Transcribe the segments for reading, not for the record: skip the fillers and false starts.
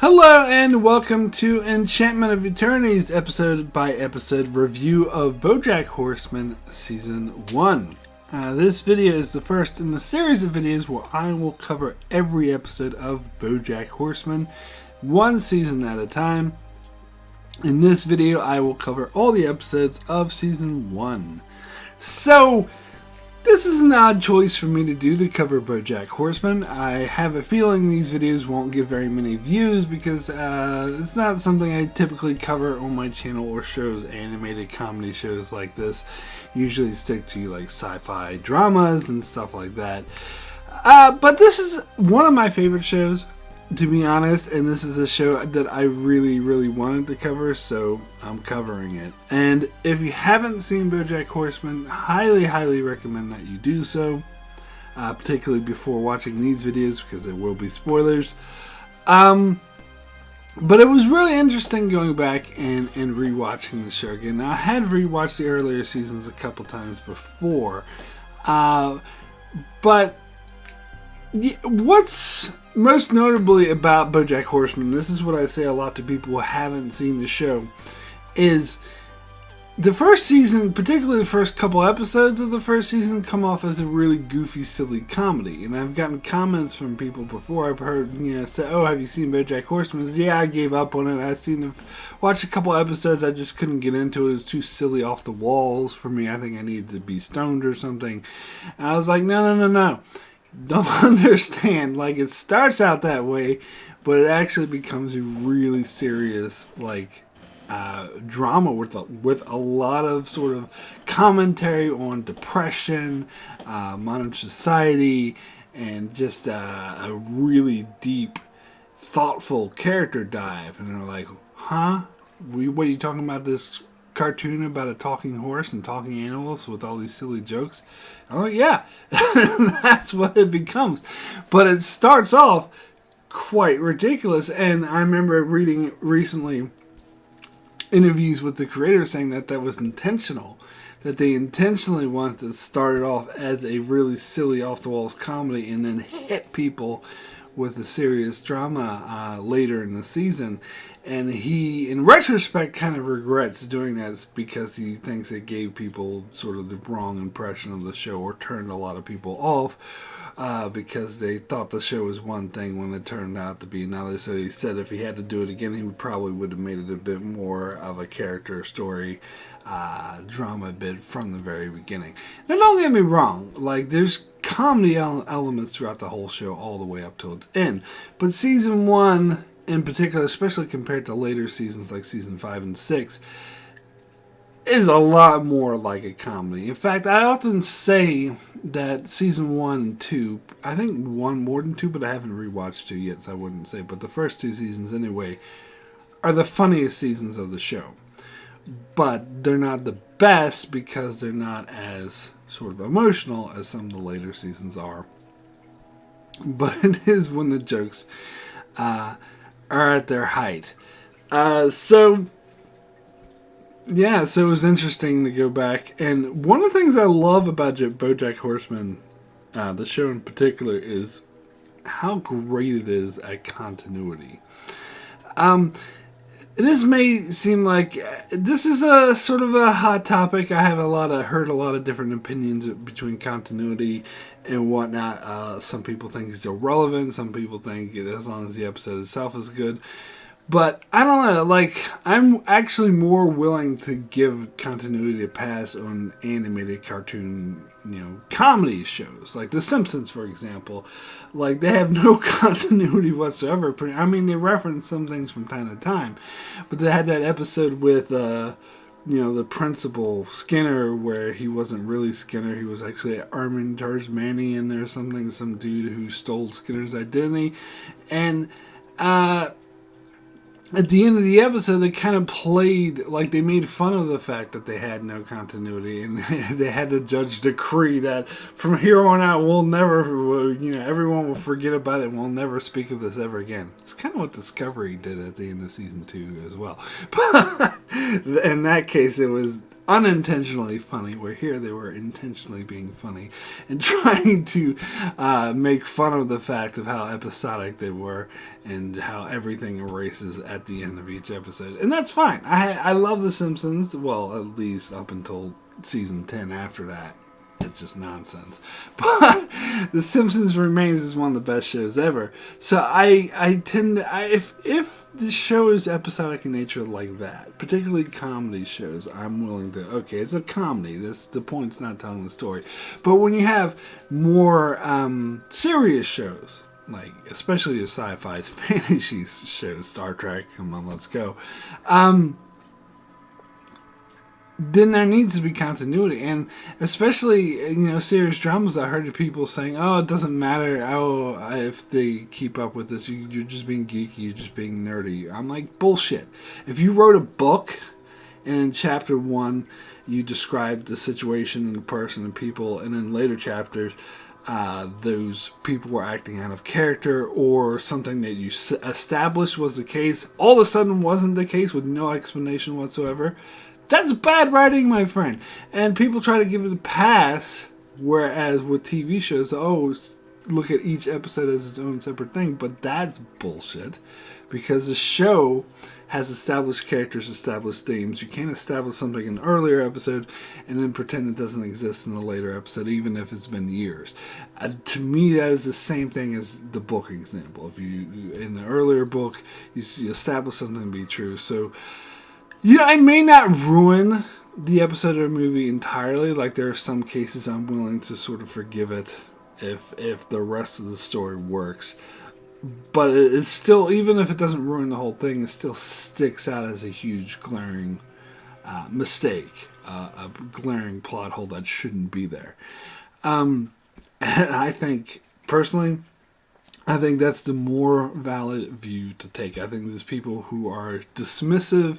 Hello and welcome to Enchantment of Eternity's episode by episode review of Bojack Horseman Season 1. This video is the first in the series of videos where I will cover every episode of Bojack Horseman, one season at a time. In this video I will cover all the episodes of Season 1. So, this is an odd choice for me to do to cover Bojack Horseman. I have a feeling these videos won't get very many views because it's not something I typically cover on my channel or shows. Animated comedy shows like this usually stick to like sci-fi dramas and stuff like that. But this is one of my favorite shows, to be honest, and this is a show that I really wanted to cover, so I'm covering it. And if you haven't seen Bojack Horseman, highly recommend that you do so, particularly before watching these videos because there will be spoilers. But it was really interesting going back and rewatching the show again. Now, I had rewatched the earlier seasons a couple times before, but what's most notably about Bojack Horseman, this is what I say a lot to people who haven't seen the show, is the first season, particularly the first couple episodes of the first season, come off as a really goofy, silly comedy. And I've gotten comments from people before. I've heard, say, "Oh, have you seen Bojack Horseman?" Yeah, I gave up on it. Watched a couple episodes. I just couldn't get into it. It was too silly, off the walls for me. I think I needed to be stoned or something. And I was like, no. Don't understand. Like, it starts out that way, but it actually becomes a really serious, drama with a lot of sort of commentary on depression, modern society, and just a really deep, thoughtful character dive. And they're like, huh? What are you talking about, this cartoon about a talking horse and talking animals with all these silly jokes? Oh yeah, that's what it becomes. But it starts off quite ridiculous, and I remember reading recently interviews with the creator saying that was intentional, that they intentionally wanted to start it off as a really silly, off-the-walls comedy and then hit people with a serious drama later in the season. And he, in retrospect, kind of regrets doing that because he thinks it gave people sort of the wrong impression of the show, or turned a lot of people off because they thought the show was one thing when it turned out to be another. So he said if he had to do it again, he would have made it a bit more of a character story drama bit from the very beginning. Now, don't get me wrong, there's comedy elements throughout the whole show all the way up till its end, but season 1 in particular, especially compared to later seasons like season 5 and 6, is a lot more like a comedy. In fact, I often say that season 1 and 2, I think 1 more than 2, but I haven't rewatched 2 yet, so I wouldn't say, but the first 2 seasons anyway are the funniest seasons of the show. But they're not the best because they're not as sort of emotional as some of the later seasons are. But it is when the jokes are at their height. So it was interesting to go back. And one of the things I love about Bojack Horseman, the show in particular, is how great it is at continuity. This may seem like this is a sort of a hot topic. I have heard a lot of different opinions between continuity and whatnot. Some people think it's irrelevant. Some people think as long as the episode itself is good. But I don't know, I'm actually more willing to give continuity a pass on animated cartoon, comedy shows. Like The Simpsons, for example. They have no continuity whatsoever. I mean, they reference some things from time to time. But they had that episode with, the principal, Skinner, where he wasn't really Skinner. He was actually Armin Tarzmanian or something, some dude who stole Skinner's identity. And, at the end of the episode, they kind of played, they made fun of the fact that they had no continuity, and they had the judge decree that from here on out, everyone will forget about it, and we'll never speak of this ever again. It's kind of what Discovery did at the end of season 2 as well. But in that case, it was unintentionally funny, where here they were intentionally being funny and trying to make fun of the fact of how episodic they were and how everything erases at the end of each episode. And that's fine. I love The Simpsons, well, at least up until season 10. After that, it's just nonsense. But The Simpsons remains as one of the best shows ever. So I tend to, if the show is episodic in nature like that, particularly comedy shows, I'm willing to, okay, it's a comedy. The point's not telling the story. But when you have more serious shows, like especially your sci-fi fantasy shows, Star Trek, come on, let's go. Then there needs to be continuity, and especially, serious dramas. I heard people saying, "Oh, it doesn't matter. Oh, if they keep up with this, you're just being geeky. You're just being nerdy." I'm like, bullshit. If you wrote a book, and in chapter 1 you described the situation and the person and people, and in later chapters, those people were acting out of character, or something that you established was the case, all of a sudden wasn't the case with no explanation whatsoever. That's bad writing, my friend. And people try to give it a pass, whereas with TV shows, look at each episode as its own separate thing. But that's bullshit, because the show has established characters, established themes. You can't establish something in an earlier episode and then pretend it doesn't exist in a later episode, even if it's been years. To me, that is the same thing as the book example. If you in the earlier book, you establish something to be true. So, I may not ruin the episode or movie entirely. Like, there are some cases I'm willing to sort of forgive it if the rest of the story works. But it's still, even if it doesn't ruin the whole thing, it still sticks out as a huge glaring mistake, a glaring plot hole that shouldn't be there. And I think, personally, that's the more valid view to take. I think there's people who are dismissive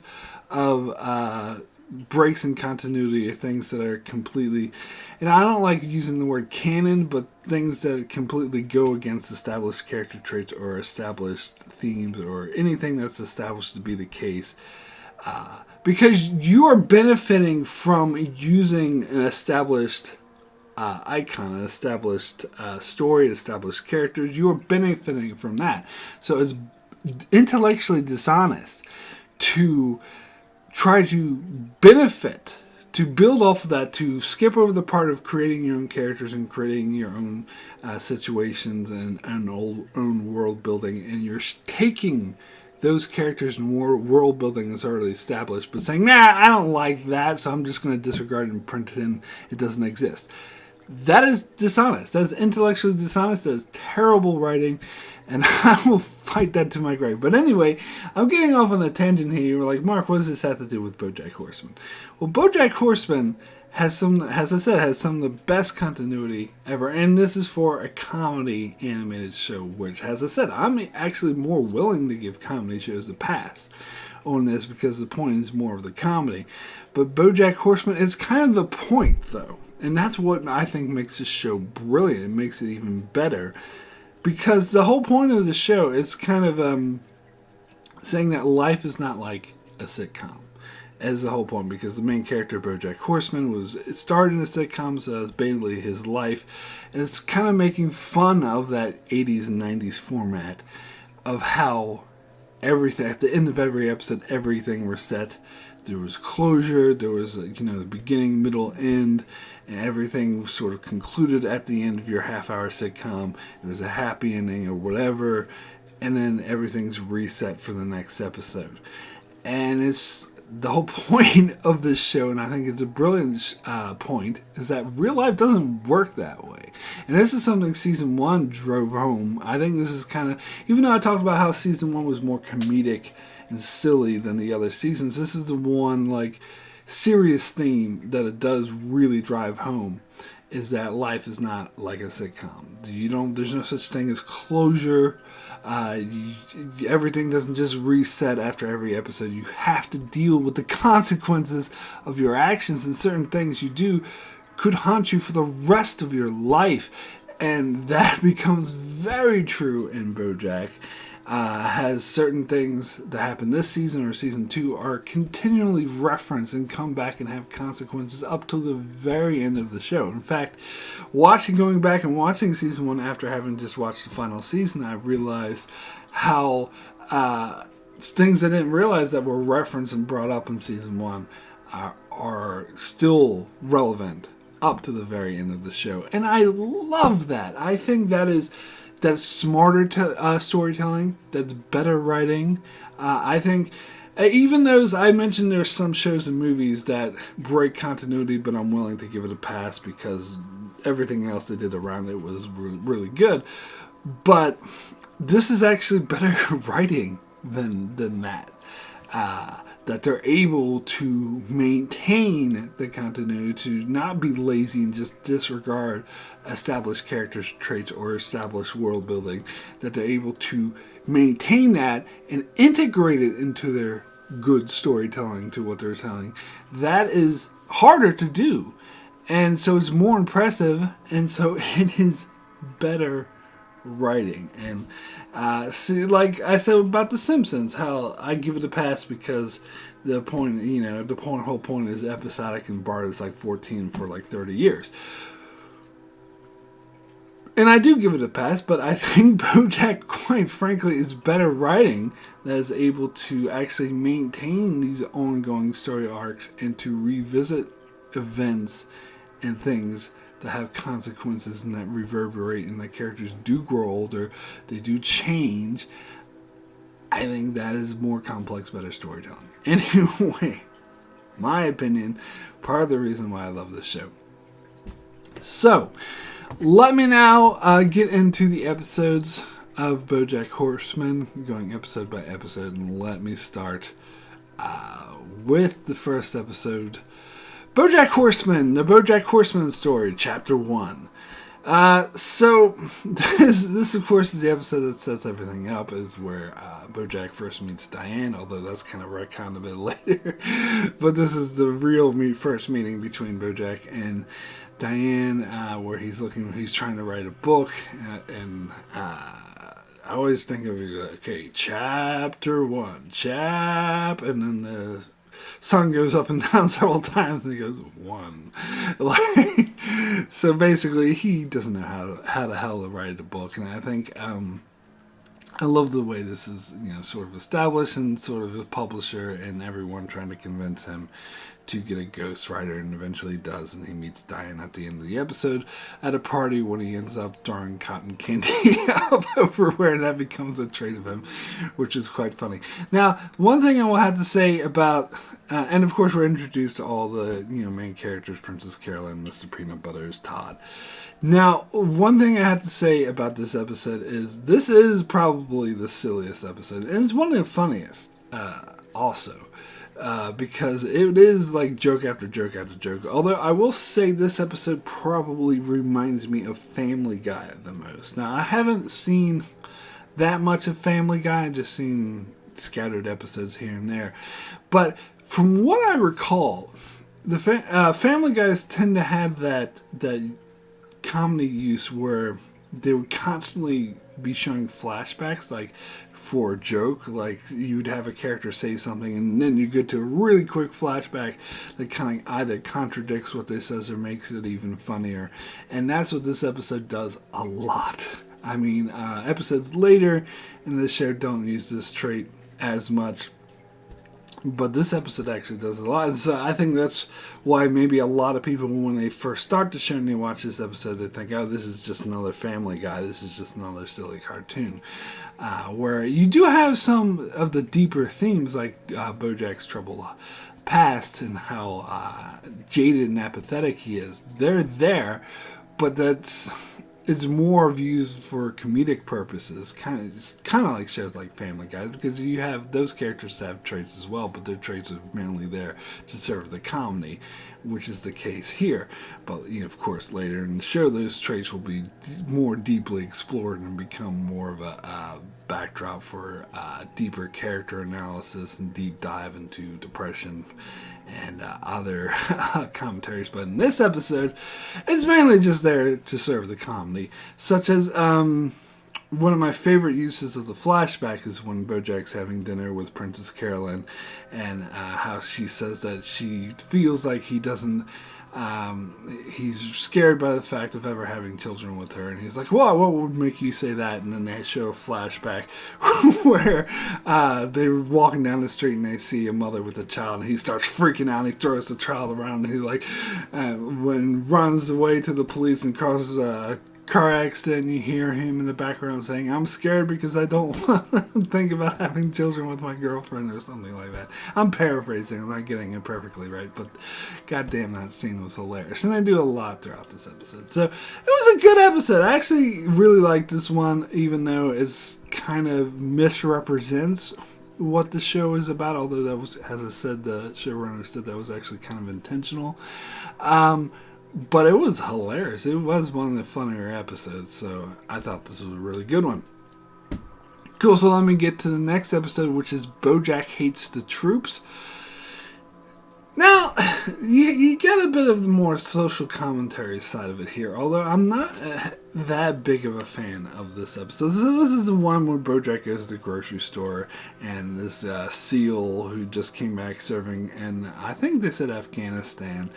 of breaks in continuity, or things that are completely, and I don't like using the word canon, but things that completely go against established character traits or established themes or anything that's established to be the case. Because you are benefiting from using an established icon, an established story, established characters. You are benefiting from that. So it's intellectually dishonest to try to benefit, to build off of that, to skip over the part of creating your own characters and creating your own situations and own world building, and you're taking those characters and world building is already established, but saying, nah, I don't like that, so I'm just going to disregard it and print it in. It doesn't exist. That is dishonest. That is intellectually dishonest. That is terrible writing, and I will fight that to my grave. But anyway, I'm getting off on a tangent here. You're like, Mark, what does this have to do with Bojack Horseman? Well, Bojack Horseman has some of the best continuity ever, and this is for a comedy animated show, which, as I said, I'm actually more willing to give comedy shows a pass on this, because the point is more of the comedy. But Bojack Horseman is kind of the point, though. And that's what I think makes this show brilliant. It makes it even better. Because the whole point of the show is kind of saying that life is not like a sitcom. As the whole point. Because the main character, Bojack Horseman, started in a sitcom, so that's basically his life. And it's kind of making fun of that 80s and 90s format of how everything, at the end of every episode, everything was set. There was closure, there was, the beginning, middle, end, and everything was sort of concluded at the end of your half-hour sitcom. There was a happy ending or whatever, and then everything's reset for the next episode. And it's the whole point of this show, and I think it's a brilliant point, is that real life doesn't work that way. And this is something season 1 drove home. I think this is kind of, even though I talked about how season 1 was more comedic and silly than the other seasons, this is the one serious theme that it does really drive home, is that life is not like a sitcom. There's no such thing as closure. Everything doesn't just reset after every episode. You have to deal with the consequences of your actions, and certain things you do could haunt you for the rest of your life. And that becomes very true in Bojack. has certain things that happen this season or season 2 are continually referenced and come back and have consequences up to the very end of the show. In fact, going back and watching season 1 after having just watched the final season, I realized how things I didn't realize that were referenced and brought up in season 1 are still relevant up to the very end of the show. And I love that. I think that's smarter storytelling. That's better writing. I think even those, I mentioned there's some shows and movies that break continuity, but I'm willing to give it a pass because everything else they did around it was really good. But this is actually better writing than that. That they're able to maintain the continuity, to not be lazy and just disregard established characters, traits, or established world building. That they're able to maintain that and integrate it into their good storytelling to what they're telling. That is harder to do. And so it's more impressive, and so it is better writing. And see, like I said about The Simpsons, how I give it a pass because the whole point is episodic, and Bart is like 14 for like 30 years. And I do give it a pass, but I think Bojack, quite frankly, is better writing that is able to actually maintain these ongoing story arcs and to revisit events and things that have consequences and that reverberate, and that characters do grow older, they do change. I think that is more complex, better storytelling. Anyway, my opinion, part of the reason why I love this show. So, let me now get into the episodes of Bojack Horseman, going episode by episode, and let me start with the first episode, Bojack Horseman, the Bojack Horseman story, Chapter 1. So, this of course is the episode that sets everything up, is where Bojack first meets Diane, although that's kind of retconned a bit later. But this is the real first meeting between Bojack and Diane, where he's trying to write a book, and I always think of it, okay, Chapter 1, and then the sun goes up and down several times, and he goes 1. So basically, he doesn't know how the hell to write a book, and I think I love the way this is, sort of established, and sort of a publisher and everyone trying to convince him to get a ghostwriter, and eventually does, and he meets Diane at the end of the episode at a party when he ends up throwing cotton candy up everywhere, and that becomes a trait of him, which is quite funny. Now, one thing I will have to say about, and of course we're introduced to all the main characters, Princess Carolyn, Mr. Peanut Butter, Todd. Now, one thing I have to say about this episode is this is probably the silliest episode, and it's one of the funniest also. Because it is like joke after joke after joke. Although I will say this episode probably reminds me of Family Guy the most. Now, I haven't seen that much of Family Guy. I've just seen scattered episodes here and there. But from what I recall, the Family Guys tend to have that comedy use where they would constantly be showing flashbacks, like for a joke, like you'd have a character say something and then you get to a really quick flashback that kind of either contradicts what they says or makes it even funnier. And that's what this episode does a lot. I mean, episodes later in this show don't use this trait as much, but this episode actually does a lot. So I think that's why maybe a lot of people, when they first start the show and they watch this episode, they think, oh, this is just another Family Guy. This is just another silly cartoon. Where you do have some of the deeper themes, like Bojack's troubled past and how jaded and apathetic he is. They're there, but it's more used for comedic purposes, kind of like shows like Family Guy, because you have those characters have traits as well, but their traits are mainly there to serve the comedy, which is the case here. But of course, later in the show, those traits will be more deeply explored and become more of a backdrop for deeper character analysis and deep dive into depression and other commentaries. But in this episode, it's mainly just there to serve the comedy, such as one of my favorite uses of the flashback is when Bojack's having dinner with Princess Carolyn, and how she says that she feels like he doesn't. He's scared by the fact of ever having children with her, and he's like, "What would make you say that?" And then they show a flashback where they're walking down the street and they see a mother with a child, and he starts freaking out. And he throws the child around, and he runs away to the police and causes a car accident. And you hear him in the background saying, "I'm scared because I don't think about having children with my girlfriend," or something like that. I'm paraphrasing, I'm not getting it perfectly right, but goddamn, that scene was hilarious. And they do a lot throughout this episode, so it was a good episode. I actually really liked this one, even though it's kind of misrepresents what the show is about, although that was, as I said, the showrunner said that was actually kind of intentional. But it was hilarious. It was one of the funnier episodes, so I thought this was a really good one. Cool, so let me get to the next episode, which is Bojack Hates the Troops. Now, you get a bit of the more social commentary side of it here, although I'm not that big of a fan of this episode. So this is the one where Bojack goes to the grocery store, and this SEAL who just came back serving in, I think they said Afghanistan,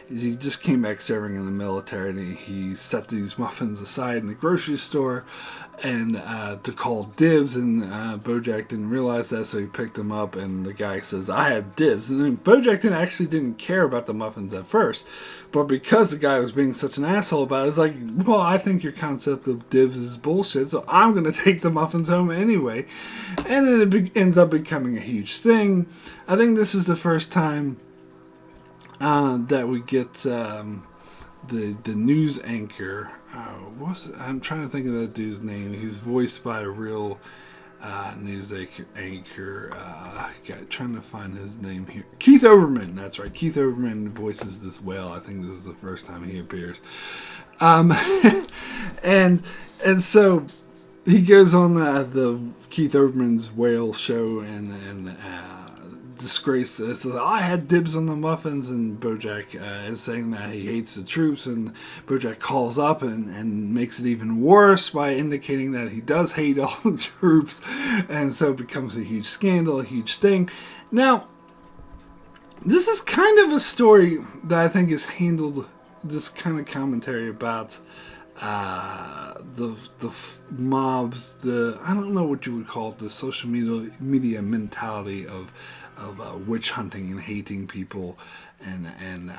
he just came back serving in the military, and he set these muffins aside in the grocery store and to call dibs, and Bojack didn't realize that, so he picked them up, and the guy says, "I have dibs." And then Bojack didn't care about the muffins at first, but because the guy was being such an asshole about it, it's like, well, I think your concept of dibs is bullshit, so I'm going to take the muffins home anyway. And then it ends up becoming a huge thing. I think this is the first time that we get the news anchor. I'm trying to think of that dude's name. He was voiced by a real news anchor. Trying to find his name here. Keith Olbermann. That's right. Keith Olbermann voices this whale. I think this is the first time he appears. And so he goes on the Keith Olbermann's whale show and disgrace says, "I had dibs on the muffins," and Bojack is saying that he hates the troops, and Bojack calls up and makes it even worse by indicating that he does hate all the troops, and so it becomes a huge scandal, a huge thing. Now, this is kind of a story that I think is handled, this kind of commentary about the mobs, I don't know what you would call it, the social media mentality of witch hunting and hating people and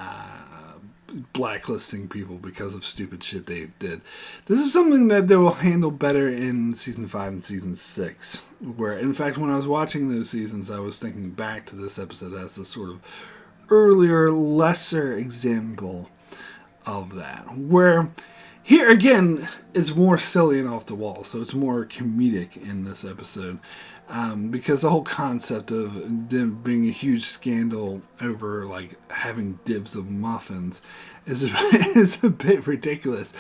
blacklisting people because of stupid shit they did. This is something that they will handle better in season 5 and season 6, where, in fact, when I was watching those seasons, I was thinking back to this episode as a sort of earlier, lesser example of that, where here again it's more silly and off the wall, so it's more comedic in this episode, because the whole concept of them being a huge scandal over like having dibs of muffins is a bit ridiculous.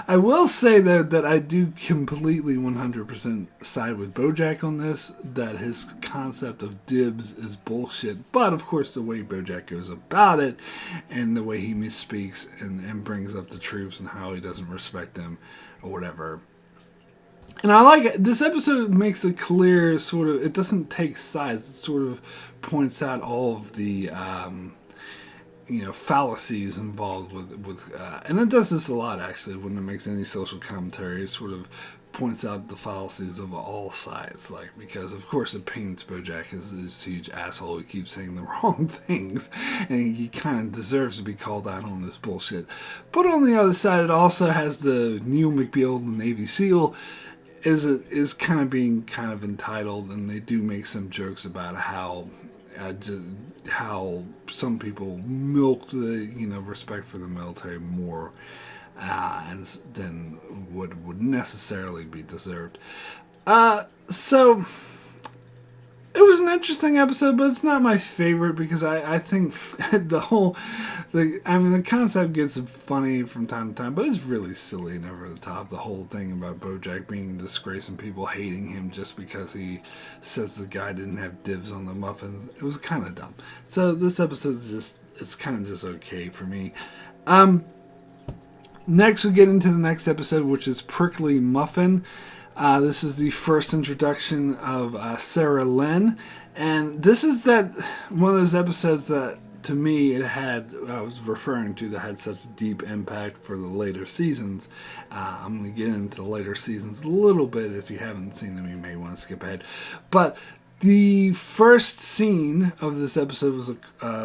I will say though that I do completely 100% side with Bojack on this, that his concept of dibs is bullshit, but of course the way Bojack goes about it and the way he misspeaks and brings up the troops and how he doesn't respect them or whatever. And I like it. This episode makes a clear sort of, it doesn't take sides, it sort of points out all of the fallacies involved with and it does this a lot actually when it makes any social commentary. It sort of points out the fallacies of all sides, like, because of course it paints Bojack as this huge asshole who keeps saying the wrong things, and he kind of deserves to be called out on this bullshit. But on the other side, it also has the Neil McBeal, the Navy SEAL, is kind of being kind of entitled, and they do make some jokes about how some people milk the respect for the military more than would necessarily be deserved. So it was an interesting episode, but it's not my favorite because I think the concept gets funny from time to time, but it's really silly and over the top. The whole thing about Bojack being a disgrace and people hating him just because he says the guy didn't have dibs on the muffins, it was kind of dumb. So this episode it's kind of just okay for me. Next we get into the next episode, which is Prickly Muffin. This is the first introduction of Sara Lynn, and this is that one of those episodes that, to me, I was referring to, that had such a deep impact for the later seasons. I'm going to get into the later seasons a little bit. If you haven't seen them, you may want to skip ahead. But the first scene of this episode was a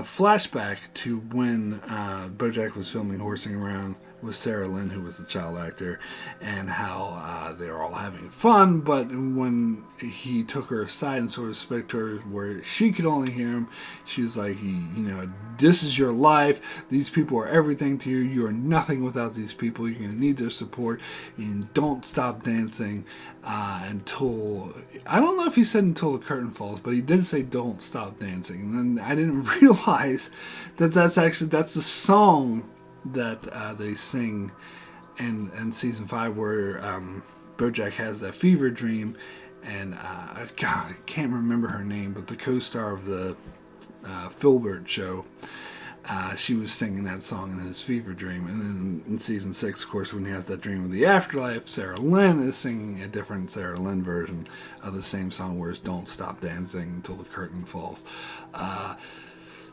flashback to when Bojack was filming Horsing Around with Sara Lynn, who was the child actor, and how they were all having fun, but when he took her aside and sort of spoke to her where she could only hear him, she was like, this is your life, these people are everything to you, you are nothing without these people, you're going to need their support, and don't stop dancing until, I don't know if he said until the curtain falls, but he did say don't stop dancing, and then I didn't realize that's the song that they sing in season 5, where Bojack has that fever dream, and I can't remember her name, but the co-star of the Filbert show, she was singing that song in his fever dream. And then in season 6, of course, when he has that dream of the afterlife, Sara Lynn is singing a different Sara Lynn version of the same song, where it's don't stop dancing until the curtain falls.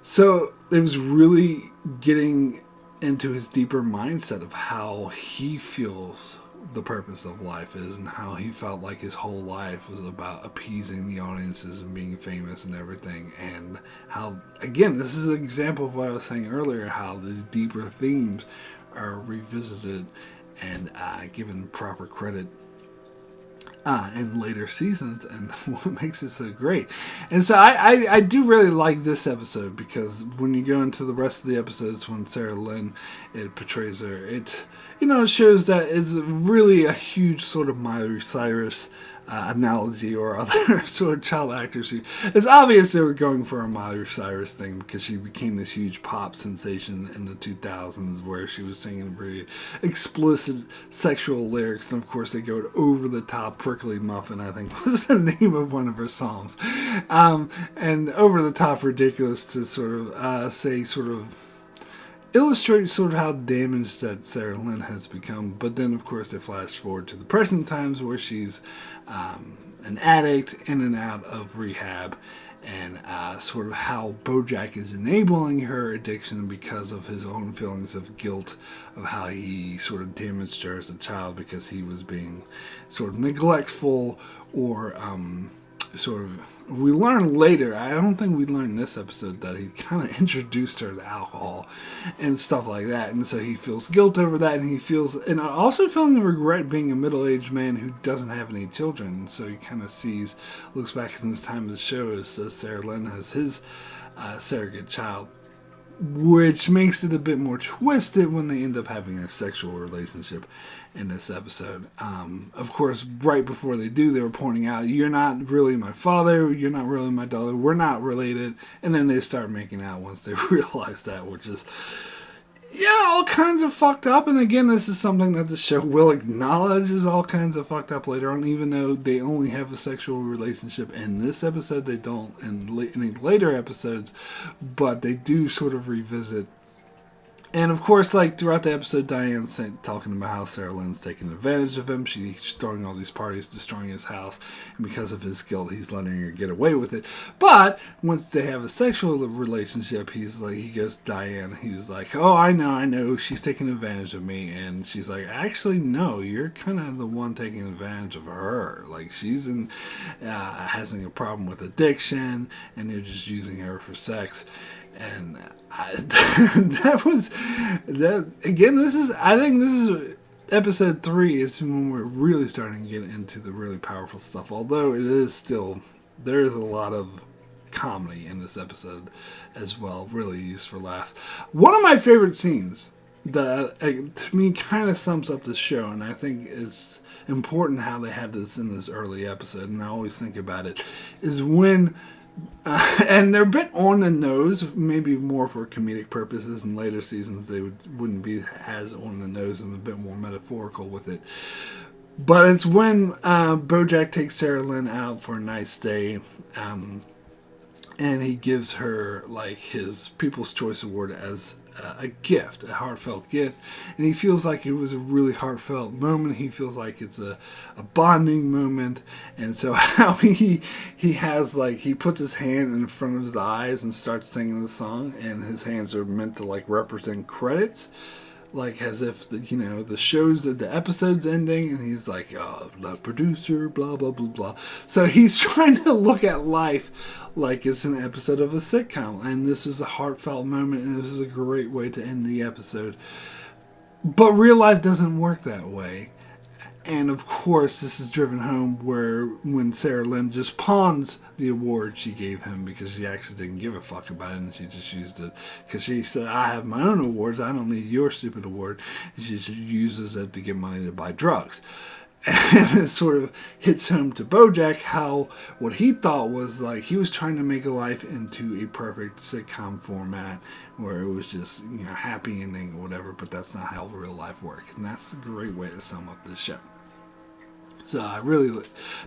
So it was really getting into his deeper mindset of how he feels the purpose of life is, and how he felt like his whole life was about appeasing the audiences and being famous and everything, and how, again, this is an example of what I was saying earlier, how these deeper themes are revisited and given proper credit in later seasons, and what makes it so great. And so I do really like this episode, because when you go into the rest of the episodes, when Sara Lynn, it portrays her, it shows that it's really a huge sort of Miley Cyrus analogy, or other sort of child actors. It's obvious they were going for a Miley Cyrus thing, because she became this huge pop sensation in the 2000s, where she was singing very explicit sexual lyrics, and of course they go over the top. Prickly Muffin, I think, was the name of one of her songs, and over the top ridiculous to sort of illustrate sort of how damaged that Sara Lynn has become. But then, of course, they flash forward to the present times, where she's an addict in and out of rehab, and sort of how Bojack is enabling her addiction because of his own feelings of guilt, of how he sort of damaged her as a child because he was being sort of neglectful, or we learn later, I don't think we learned in this episode, that he kind of introduced her to alcohol and stuff like that, and so he feels guilt over that, and also feeling regret being a middle-aged man who doesn't have any children. And so he kind of looks back in this time of the show as Sara Lynn has his surrogate child, which makes it a bit more twisted when they end up having a sexual relationship in this episode. Of course, right before they do, they were pointing out, you're not really my father, you're not really my daughter, we're not related, and then they start making out once they realize that, which is, all kinds of fucked up. And again, this is something that the show will acknowledge is all kinds of fucked up later on, even though they only have a sexual relationship in this episode. They don't in any later episodes, but they do sort of revisit. And of course, like throughout the episode, Diane's talking about how Sara Lynn's taking advantage of him. She's throwing all these parties, destroying his house, and because of his guilt, he's letting her get away with it. But once they have a sexual relationship, he goes to Diane. He's like, "Oh, I know, she's taking advantage of me," and she's like, "Actually, no, you're kind of the one taking advantage of her. Like, she's having a problem with addiction, and you're just using her for sex." And I think this is episode 3 is when we're really starting to get into the really powerful stuff. Although there is a lot of comedy in this episode as well, really used for laughs. One of my favorite scenes that to me kind of sums up the show, and I think it's important how they had this in this early episode, and I always think about it, is when and they're a bit on the nose, maybe more for comedic purposes. In later seasons, they wouldn't be as on the nose and a bit more metaphorical with it. But it's when Bojack takes Sara Lynn out for a nice day, and he gives her like his People's Choice Award as a gift, a heartfelt gift, and he feels like it was a really heartfelt moment. He feels like it's a bonding moment, and so how he has like he puts his hand in front of his eyes and starts singing the song, and his hands are meant to like represent credits. Like as if the show's the episode's ending, and he's like, "Oh, the producer, blah blah blah blah." So he's trying to look at life like it's an episode of a sitcom, and this is a heartfelt moment, and this is a great way to end the episode. But real life doesn't work that way. And of course, this is driven home when Sara Lynn just pawns the award she gave him because she actually didn't give a fuck about it, and she just used it because she said, "I have my own awards. I don't need your stupid award." And she just uses it to get money to buy drugs. And it sort of hits home to Bojack how what he thought was like he was trying to make a life into a perfect sitcom format where it was just happy ending or whatever, but that's not how real life works, and that's a great way to sum up this show. So I really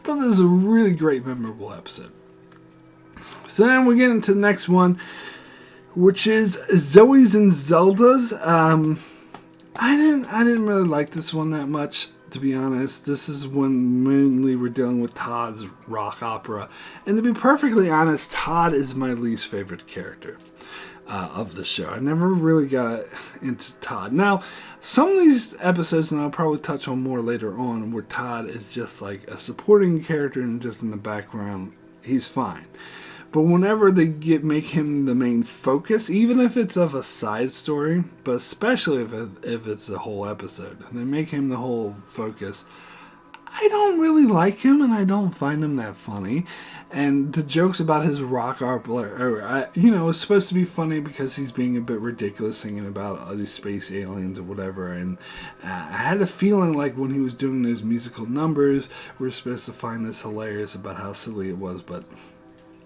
thought this was a really great, memorable episode. So then we get into the next one, which is Zoe's and Zelda's. I didn't really like this one that much, to be honest. This is when mainly we're dealing with Todd's rock opera, and to be perfectly honest, Todd is my least favorite character of the show. I never really got into Todd. Now, some of these episodes, and I'll probably touch on more later on, where Todd is just like a supporting character and just in the background, he's fine. But whenever they make him the main focus, even if it's of a side story, but especially if it's a whole episode, and they make him the whole focus, I don't really like him, and I don't find him that funny. And the jokes about his rock opera, it's supposed to be funny because he's being a bit ridiculous, singing about all these space aliens or whatever. And I had a feeling like when he was doing those musical numbers, we were supposed to find this hilarious about how silly it was, but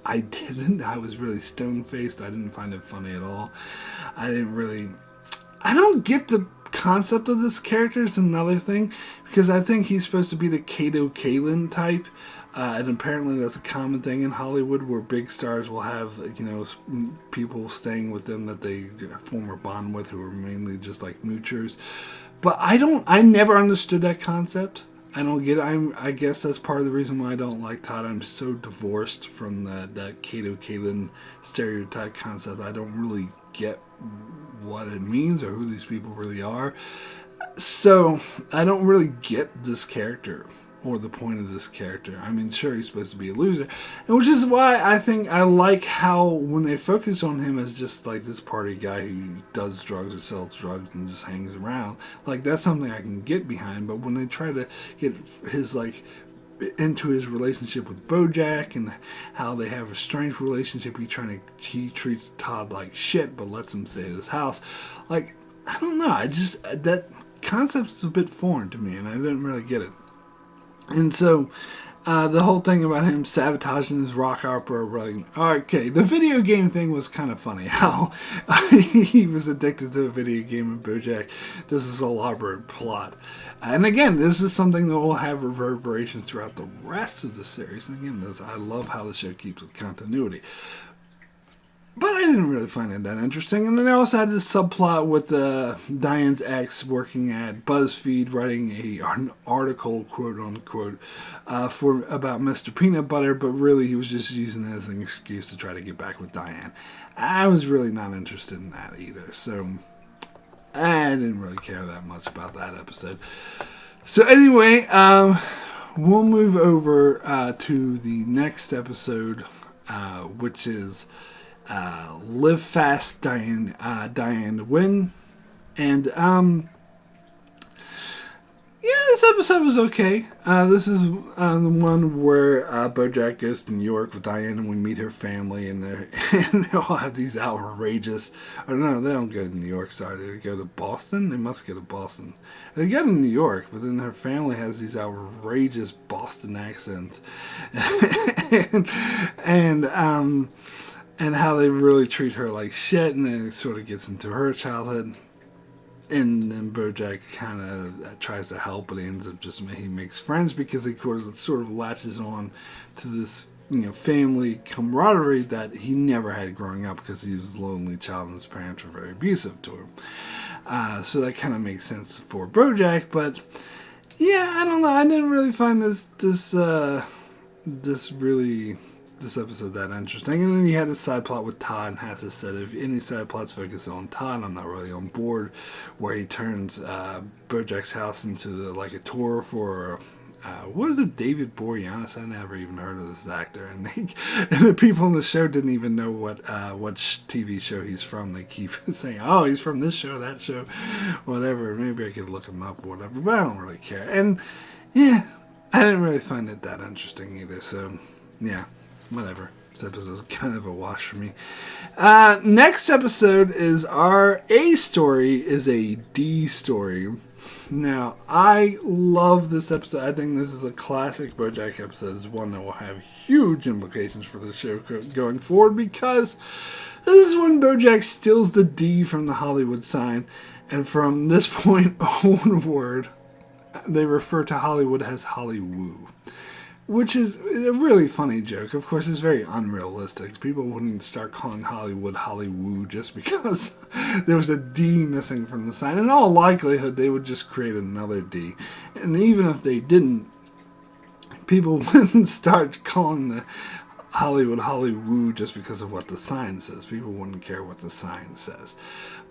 I didn't. I was really stone-faced. I didn't find it funny at all. I don't get the concept of this character is another thing, because I think he's supposed to be the Kato Kalin type, and apparently that's a common thing in Hollywood where big stars will have people staying with them that they form a bond with who are mainly just like moochers. But I never understood that concept. I don't get it. I guess that's part of the reason why I don't like Todd. I'm so divorced from that Kato Kalin stereotype concept. I don't really get what it means or who these people really are. So I don't really get this character or the point of this character. I mean, sure, he's supposed to be a loser, and which is why I think I like how when they focus on him as just like this party guy who does drugs or sells drugs and just hangs around, like that's something I can get behind. But when they try to get his into his relationship with Bojack and how they have a strange relationship, he treats Todd like shit but lets him stay at his house. Like, I don't know, that concept's a bit foreign to me and I didn't really get it. And so the whole thing about him sabotaging his rock opera writing. Okay, the video game thing was kind of funny. How he was addicted to a video game in Bojack. This is a elaborate plot. And again, this is something that will have reverberations throughout the rest of the series. And again, I love how the show keeps with continuity. But I didn't really find it that interesting. And then I also had this subplot with Diane's ex working at BuzzFeed, writing an article, quote unquote, about Mr. Peanut Butter, but really he was just using it as an excuse to try to get back with Diane. I was really not interested in that either, so I didn't really care that much about that episode. So anyway, we'll move over to the next episode, which is Live Fast, Diane Win. And this episode was okay. This is the one where Bojack goes to New York with Diane and we meet her family, and they all have these outrageous, or no, they don't go to New York, sorry, they go to Boston? They must go to Boston. They go to New York, but then her family has these outrageous Boston accents. And how they really treat her like shit, and then it sort of gets into her childhood. And then Bojack kind of tries to help, but he ends up he makes friends because he sort of latches on to this family camaraderie that he never had growing up because he was a lonely child and his parents were very abusive to him. So that kind of makes sense for Bojack, but yeah, I don't know. I didn't really find this episode that interesting. And then you had a side plot with Todd, and Hassa said if any side plots focus on Todd, I'm not really on board. Where he turns Bojack's house into a tour for what is it, David Boreanaz? I never even heard of this actor, and the people on the show didn't even know what TV show he's from. They keep saying, "Oh, he's from this show, that show, whatever." Maybe I could look him up or whatever, but I don't really care. And yeah, I didn't really find it that interesting either. So yeah, whatever. This episode is kind of a wash for me. Next episode is our A story is a D story. Now, I love this episode. I think this is a classic Bojack episode. It's one that will have huge implications for the show going forward because this is when Bojack steals the D from the Hollywood sign. And from this point onward, they refer to Hollywood as Hollywoo, which is a really funny joke. Of course, it's very unrealistic. People wouldn't start calling Hollywood Hollywoo just because there was a D missing from the sign. In all likelihood, they would just create another D. And even if they didn't, people wouldn't start calling the Hollywood Hollywoo just because of what the sign says. People wouldn't care what the sign says.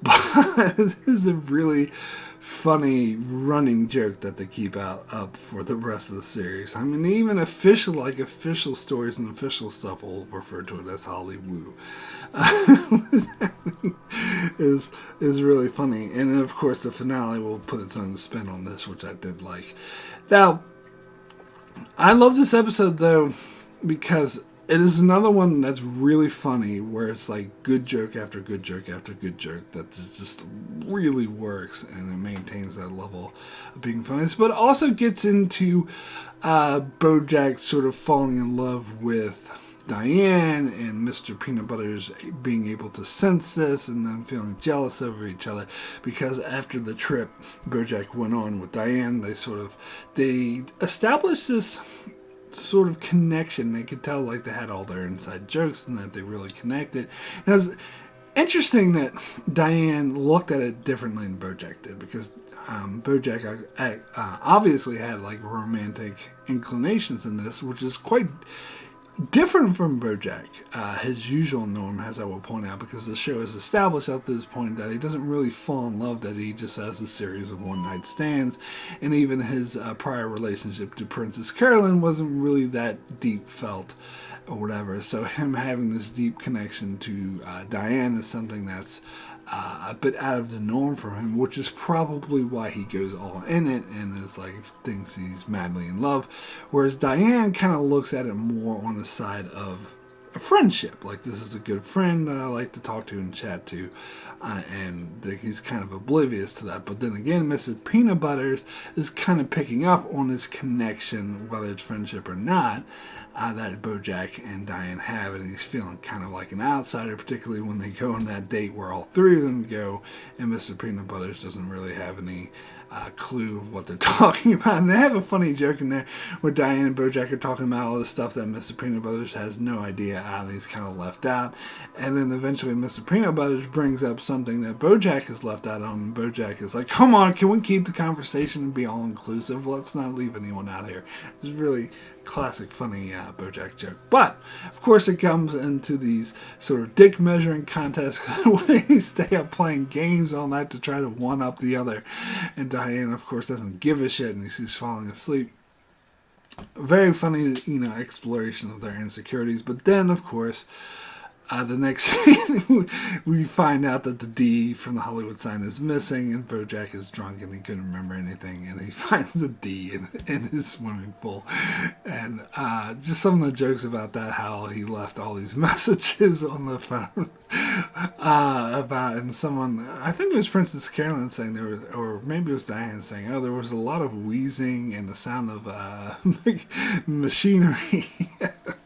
But it is a really funny running joke that they keep up for the rest of the series. I mean, even official stories and official stuff will refer to it as Hollywoo. is really funny. And then, of course, the finale will put its own spin on this, which I did like. Now, I love this episode, though, because it is another one that's really funny, where it's good joke after good joke after good joke that just really works, and it maintains that level of being funny. But also gets into Bojack sort of falling in love with Diane and Mr. Peanut Butter's being able to sense this and them feeling jealous over each other, because after the trip Bojack went on with Diane, they established this sort of connection. They could tell they had all their inside jokes and that they really connected. Now, it's interesting that Diane looked at it differently than Bojack did, because Bojack obviously had romantic inclinations in this, which is quite different from Bojack, his usual norm, as I will point out, because the show has established up to this point that he doesn't really fall in love, that he just has a series of one-night stands, and even his prior relationship to Princess Carolyn wasn't really that deep felt or whatever. So him having this deep connection to Diane is something that's a bit out of the norm for him, which is probably why he goes all in it and is thinks he's madly in love. Whereas Diane kind of looks at it more on the side of a friendship. This is a good friend that I like to talk to and chat to, and he's kind of oblivious to that. But then again, Mrs. Peanut Butters is kind of picking up on this connection, whether it's friendship or not, that Bojack and Diane have, and he's feeling kind of like an outsider, particularly when they go on that date where all three of them go, and Mr. Peanut Butters doesn't really have any clue of what they're talking about. And they have a funny joke in there where Diane and Bojack are talking about all this stuff that Mr. Peanut Butters has no idea out, and he's kind of left out. And then eventually Mr. Peanut Butters brings up something that Bojack is left out on, and Bojack is like, come on, can we keep the conversation and be all inclusive? Let's not leave anyone out here. It's really classic funny Bojack joke. But of course it comes into these sort of dick measuring contests where they stay up playing games all night to try to one up the other, and Diane of course doesn't give a shit and she's falling asleep. Very funny, exploration of their insecurities. But then of course the next scene, we find out that the D from the Hollywood sign is missing, and Bojack is drunk and he couldn't remember anything, and he finds the D in his swimming pool. And just some of the jokes about that, how he left all these messages on the phone and someone, I think it was Princess Carolyn saying there was, or maybe it was Diane saying, there was a lot of wheezing and the sound of machinery.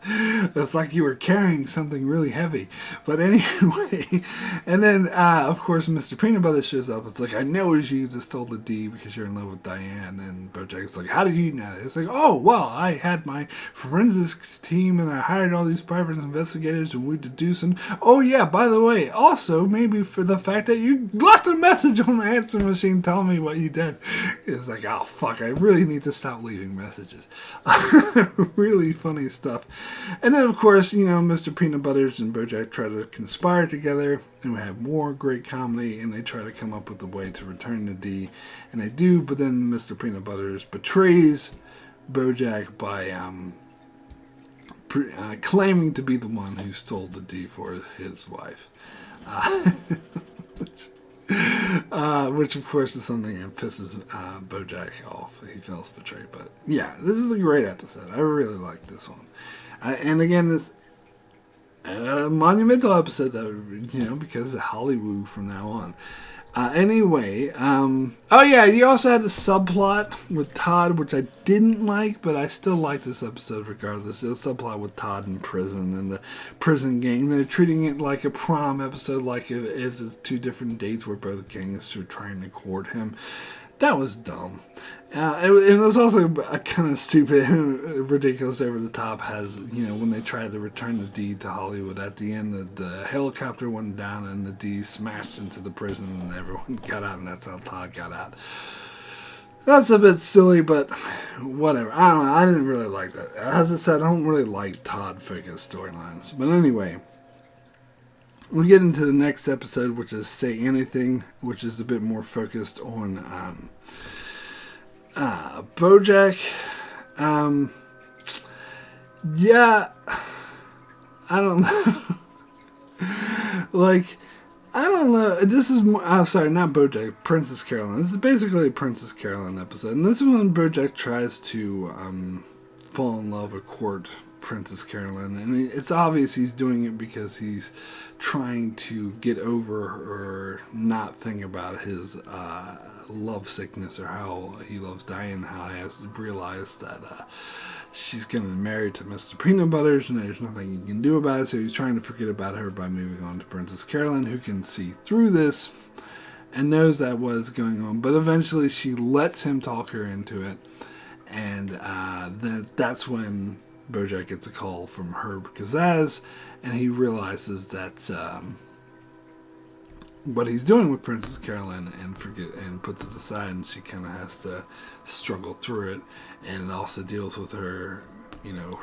It's like you were carrying something really heavy. But anyway, and then, of course, Mr. Peanut Butter shows up. It's like, I know it's you that stole the D because you're in love with Diane. And Bojack's like, how did you know? It's like, oh, well, I had my forensics team and I hired all these private investigators and we deduced. And, oh, yeah, by the way, also, maybe for the fact that you left a message on the answer machine telling me what you did. It's like, oh, fuck, I really need to stop leaving messages. Really funny stuff. And then, of course, Mr. Peanut Butters and Bojack try to conspire together, and we have more great comedy, and they try to come up with a way to return the D, and they do, but then Mr. Peanut Butters betrays Bojack by claiming to be the one who stole the D for his wife. Which, of course, is something that pisses Bojack off. He feels betrayed. But, yeah, this is a great episode. I really like this one. And, again, this monumental episode, that because of Hollywood from now on. Anyway, oh yeah, you also had the subplot with Todd, which I didn't like, but I still like this episode regardless. The subplot with Todd in prison and the prison gang. They're treating it like a prom episode, like it's two different dates where both gangs are trying to court him. That was dumb. It was also a kind of stupid, ridiculous, over the top. When they tried to return the D to Hollywood at the end, the helicopter went down and the D smashed into the prison and everyone got out, and that's how Todd got out. That's a bit silly, but whatever. I don't know. I didn't really like that. As I said, I don't really like Todd-focused storylines. But anyway, we get into the next episode, which is Say Anything, which is a bit more focused on Bojack. Yeah, I don't know. I don't know. This is more. Oh, sorry, not Bojack. Princess Carolyn. This is basically a Princess Carolyn episode, and this is when Bojack tries to fall in love or court Princess Carolyn, and it's obvious he's doing it because he's trying to get over or not think about his love sickness or how he loves Diane, how he has realized that she's going to be married to Mr. Peanut Butters and there's nothing he can do about it, so he's trying to forget about her by moving on to Princess Carolyn, who can see through this and knows that what is going on, but eventually she lets him talk her into it, and that's when Bojack gets a call from Herb Kazaz, and he realizes that what he's doing with Princess Carolyn and puts it aside, and she kind of has to struggle through it, and it also deals with her,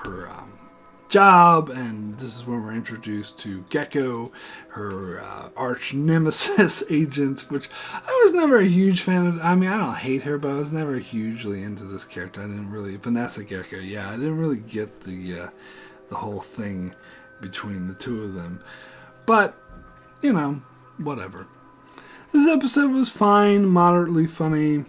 her job, and this is when we're introduced to Gekko, her arch nemesis agent, which I was never a huge fan of. I mean, I don't hate her, but I was never hugely into this character. I didn't really, Vanessa Gekko, I didn't really get the whole thing between the two of them, but whatever. This episode was fine, moderately funny,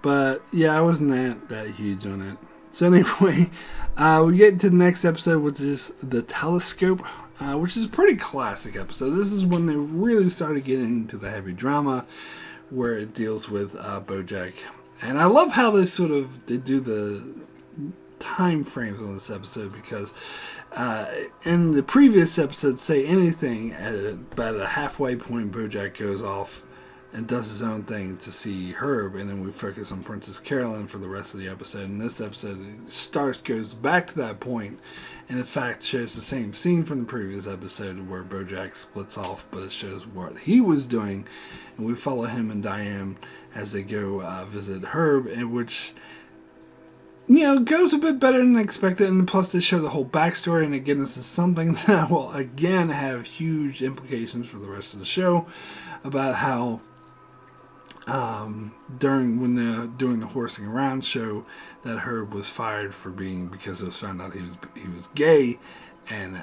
but yeah, I wasn't that huge on it. So anyway, we get to the next episode, which is The Telescope, which is a pretty classic episode. This is when they really started getting into the heavy drama, where it deals with Bojack. And I love how they do the time frames on this episode, because in the previous episode, Say Anything, at about a halfway point, Bojack goes off and does his own thing to see Herb, and then we focus on Princess Carolyn for the rest of the episode. And this episode goes back to that point, and in fact shows the same scene from the previous episode where Bojack splits off, but it shows what he was doing, and we follow him and Diane as they go visit Herb, in which goes a bit better than expected, and plus they show the whole backstory, and again, this is something that will again have huge implications for the rest of the show, about how when they're doing the horsing around show, that Herb was fired because it was found out he was gay, and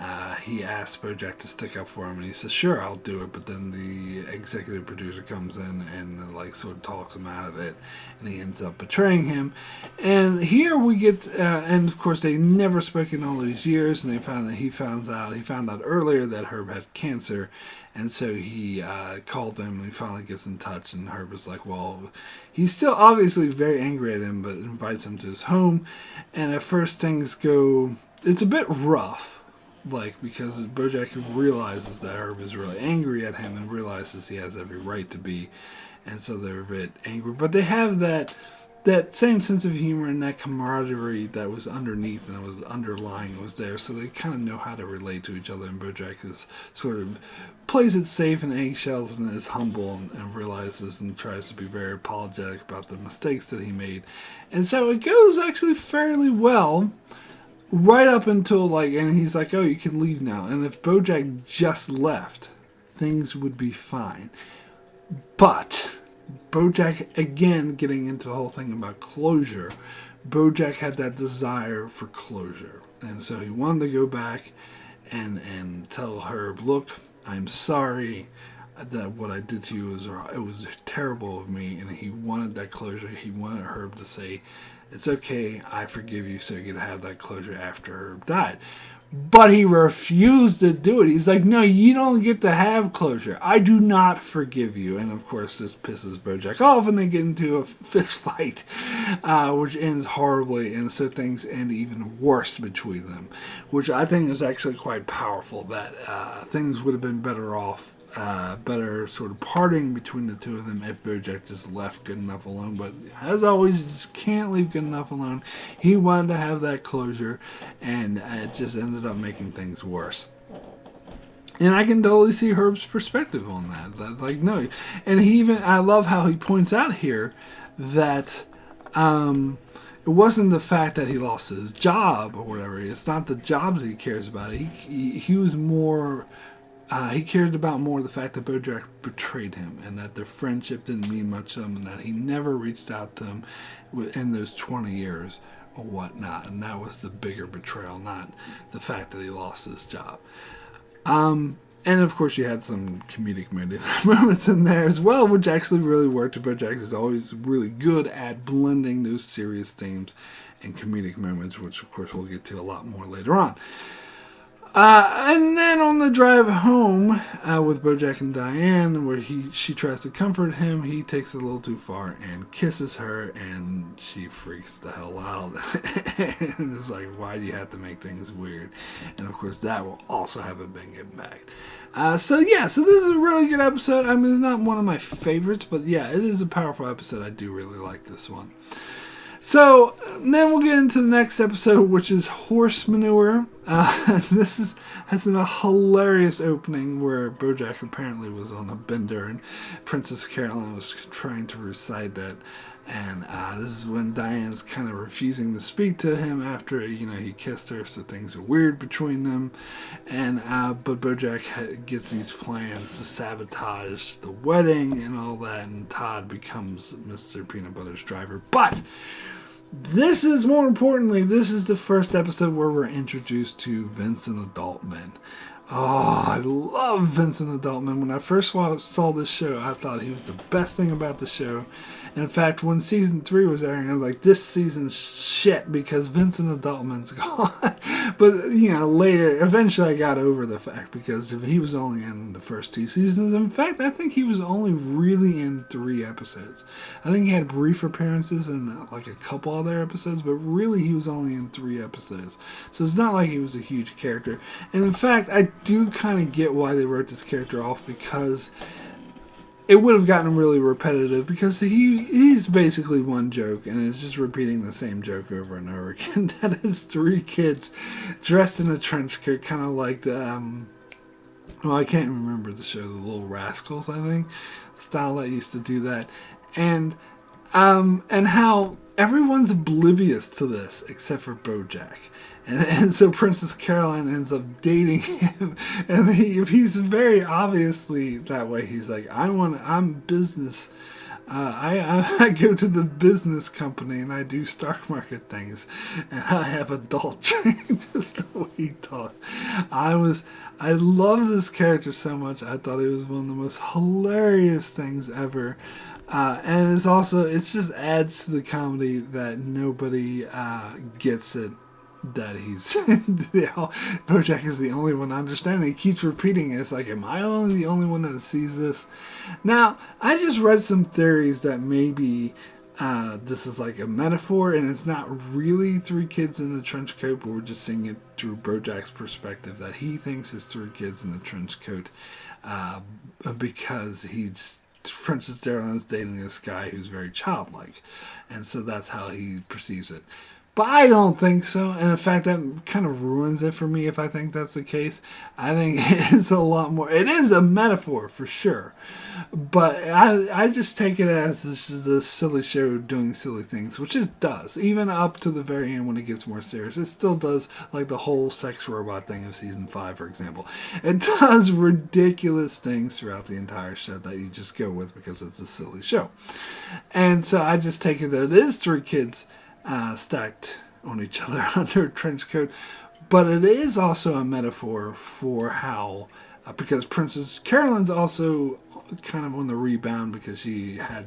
he asks Bojack to stick up for him, and he says, "Sure, I'll do it." But then the executive producer comes in and like sort of talks him out of it, and he ends up betraying him. And here we get, and of course they never spoke in all these years, and he found out earlier that Herb had cancer, and so he called him, and he finally gets in touch, and Herb was like, well, he's still obviously very angry at him, but invites him to his home, and at first things go, it's a bit rough, like, because Bojack realizes that Herb is really angry at him and realizes he has every right to be, and so they're a bit angry, but they have that same sense of humor and that camaraderie that was underneath and that was underlying was there, so they kind of know how to relate to each other, and Bojack is sort of plays it safe in eggshells and is humble and realizes and tries to be very apologetic about the mistakes that he made. And so it goes actually fairly well right up until like, and he's like, oh, you can leave now. And if Bojack just left, things would be fine. But Bojack, again, getting into the whole thing about closure, Bojack had that desire for closure. And so he wanted to go back and tell Herb, look, I'm sorry that what I did to you was terrible of me, and he wanted that closure. He wanted Herb to say, it's okay, I forgive you, so you could have that closure after Herb died. But he refused to do it. He's like, no, you don't get to have closure. I do not forgive you. And of course, this pisses Bojack off, and they get into a fist fight, which ends horribly. And so things end even worse between them, which I think is actually quite powerful, that things would have been better off, better sort of parting between the two of them if Bojack just left good enough alone. But as always, you just can't leave good enough alone. He wanted to have that closure, and it just ended up making things worse. And I can totally see Herb's perspective on that. Like, no. And I love how he points out here that it wasn't the fact that he lost his job or whatever. It's not the job that he cares about. He was more... he cared about more the fact that Bojack betrayed him, and that their friendship didn't mean much to him, and that he never reached out to him in those 20 years or whatnot. And that was the bigger betrayal, not the fact that he lost his job. And of course, you had some comedic moments in there as well, which actually really worked. Bojack is always really good at blending those serious themes and comedic moments, which of course we'll get to a lot more later on. And then on the drive home with Bojack and Diane, where she tries to comfort him, he takes it a little too far and kisses her, and she freaks the hell out. And it's like, why do you have to make things weird? And of course, that will also have a big impact. So this is a really good episode. I mean, it's not one of my favorites, but yeah, it is a powerful episode. I do really like this one. So then we'll get into the next episode, which is Horse Manure. This has a hilarious opening where Bojack apparently was on a bender and Princess Caroline was trying to recite that. And this is when Diane's kind of refusing to speak to him after, he kissed her, so things are weird between them. And but Bojack gets these plans to sabotage the wedding and all that, and Todd becomes Mr. Peanut Butter's driver. But this is the first episode where we're introduced to Vincent Adult Man. Oh, I love Vincent Adult Man. When I first saw this show, I thought he was the best thing about the show. And in fact, when season 3 was airing, I was like, this season's shit because Vincent Adult Man's gone. But, later, eventually I got over the fact because he was only in the first 2 seasons. In fact, I think he was only really in 3 episodes. I think he had brief appearances in like a couple other episodes, but really he was only in 3 episodes. So it's not like he was a huge character. And in fact, I do kind of get why they wrote this character off, because it would have gotten really repetitive, because he's basically one joke and it's just repeating the same joke over and over again. That is 3 kids dressed in a trench coat, kind of like the I can't remember the show, The Little Rascals, I think, style that used to do that, and how everyone's oblivious to this except for Bojack. And so Princess Caroline ends up dating him, and he's very obviously that way. He's like, I'm business I go to the business company and I do stock market things, and I have adult training. Just the way he talked, I love this character so much. I thought it was one of the most hilarious things ever. And it just adds to the comedy that nobody gets it. That Bojack is the only one understanding. He keeps repeating it. It's like, am I the only one that sees this? Now, I just read some theories that maybe this is like a metaphor, and it's not really three kids in a trench coat, but we're just seeing it through Bojack's perspective, that he thinks it's three kids in a trench coat because Princess Darylyn's dating this guy who's very childlike, and so that's how he perceives it. But I don't think so, and in fact that kind of ruins it for me if I think that's the case. I think it's a lot more, it is a metaphor for sure, but I just take it as this is a silly show doing silly things, which it does, even up to the very end when it gets more serious. It still does, like the whole sex robot thing of season 5, for example. It does ridiculous things throughout the entire show that you just go with because it's a silly show. And so I just take it that it is three kids stacked on each other under a trench coat, but it is also a metaphor for how, because Princess Carolyn's also kind of on the rebound because she had,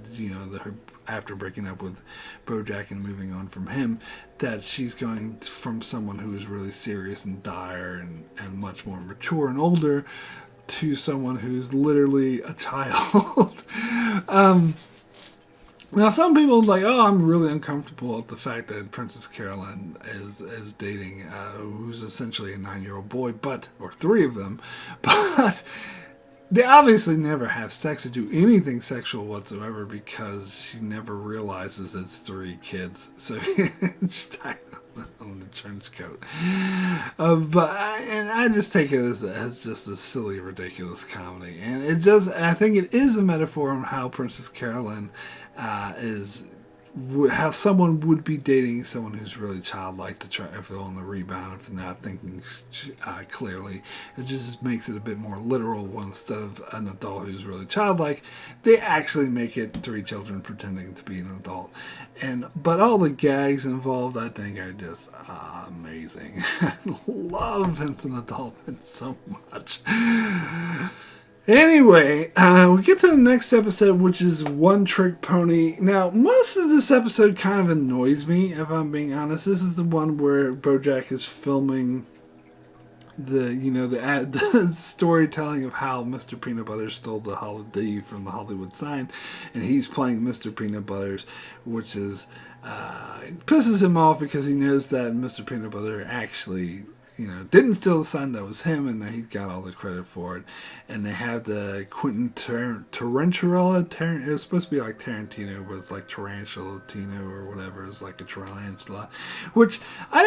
after breaking up with Bojack and moving on from him, that she's going from someone who is really serious and dire and much more mature and older to someone who's literally a child. Now, some people are like, oh, I'm really uncomfortable with the fact that Princess Carolyn is dating who's essentially a 9-year-old boy, or three of them, but they obviously never have sex or do anything sexual whatsoever because she never realizes it's three kids. So it's tied on the trench coat. I just take it as just a silly, ridiculous comedy. And I think it is a metaphor on how Princess Carolyn is how someone would be dating someone who's really childlike to try if they're on the rebound, if they're not thinking clearly. It just makes it a bit more literal. Instead of an adult who's really childlike, they actually make it three children pretending to be an adult. But all the gags involved, I think, are just amazing. I love Vincent Adult Man so much. Anyway, we get to the next episode, which is One Trick Pony. Now, most of this episode kind of annoys me, if I'm being honest. This is the one where Bojack is filming the storytelling of how Mr. Peanut Butter stole the holiday from the Hollywood sign, and he's playing Mr. Peanut Butters, which is pisses him off because he knows that Mr. Peanut Butter actually didn't steal the sign, that was him, and that he's got all the credit for it. And they have the Quentin Tarantula. It was supposed to be like Tarantino, but it's like Tarantulatino or whatever. It's like a tarantula. Which, I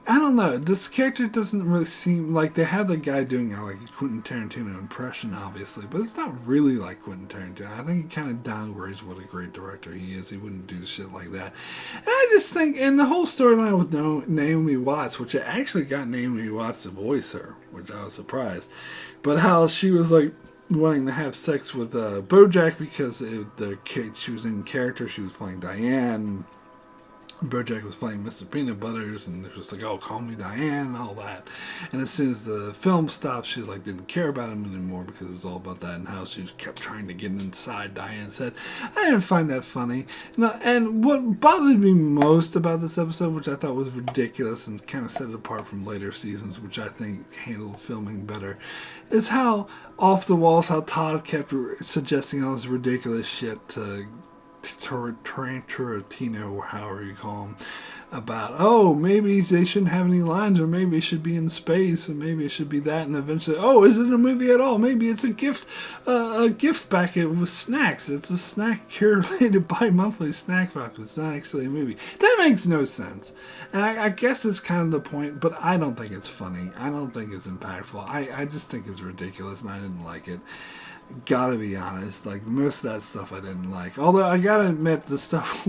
don't know. This character doesn't really seem like, they have the guy doing like a Quentin Tarantino impression, obviously, but it's not really like Quentin Tarantino. I think he kind of downgrades what a great director he is. He wouldn't do shit like that. And I just think, and the whole storyline with Naomi Watts, which actually got Naomi Watts to voice her, which I was surprised. But how she was like wanting to have sex with Bojack because she was in character. She was playing Diane. Bojack was playing Mr. Peanut Butters, and it was like, oh, call me Diane, and all that. And as soon as the film stopped, she was like, didn't care about him anymore because it was all about that, and how she kept trying to get inside Diane's head. I didn't find that funny. And what bothered me most about this episode, which I thought was ridiculous and kind of set it apart from later seasons, which I think handled filming better, is how off the walls, how Todd kept suggesting all this ridiculous shit to Tarantino, or however you call him, about, oh, maybe they shouldn't have any lines, or maybe it should be in space, and maybe it should be that, and eventually, oh, is it a movie at all? Maybe it's a gift packet with snacks. It's a snack curated bi-monthly snack box. It's not actually a movie. That makes no sense. And I guess it's kind of the point, but I don't think it's funny. I don't think it's impactful. I just think it's ridiculous, and I didn't like it. Gotta be honest, like most of that stuff I didn't like. Although I gotta admit, the stuff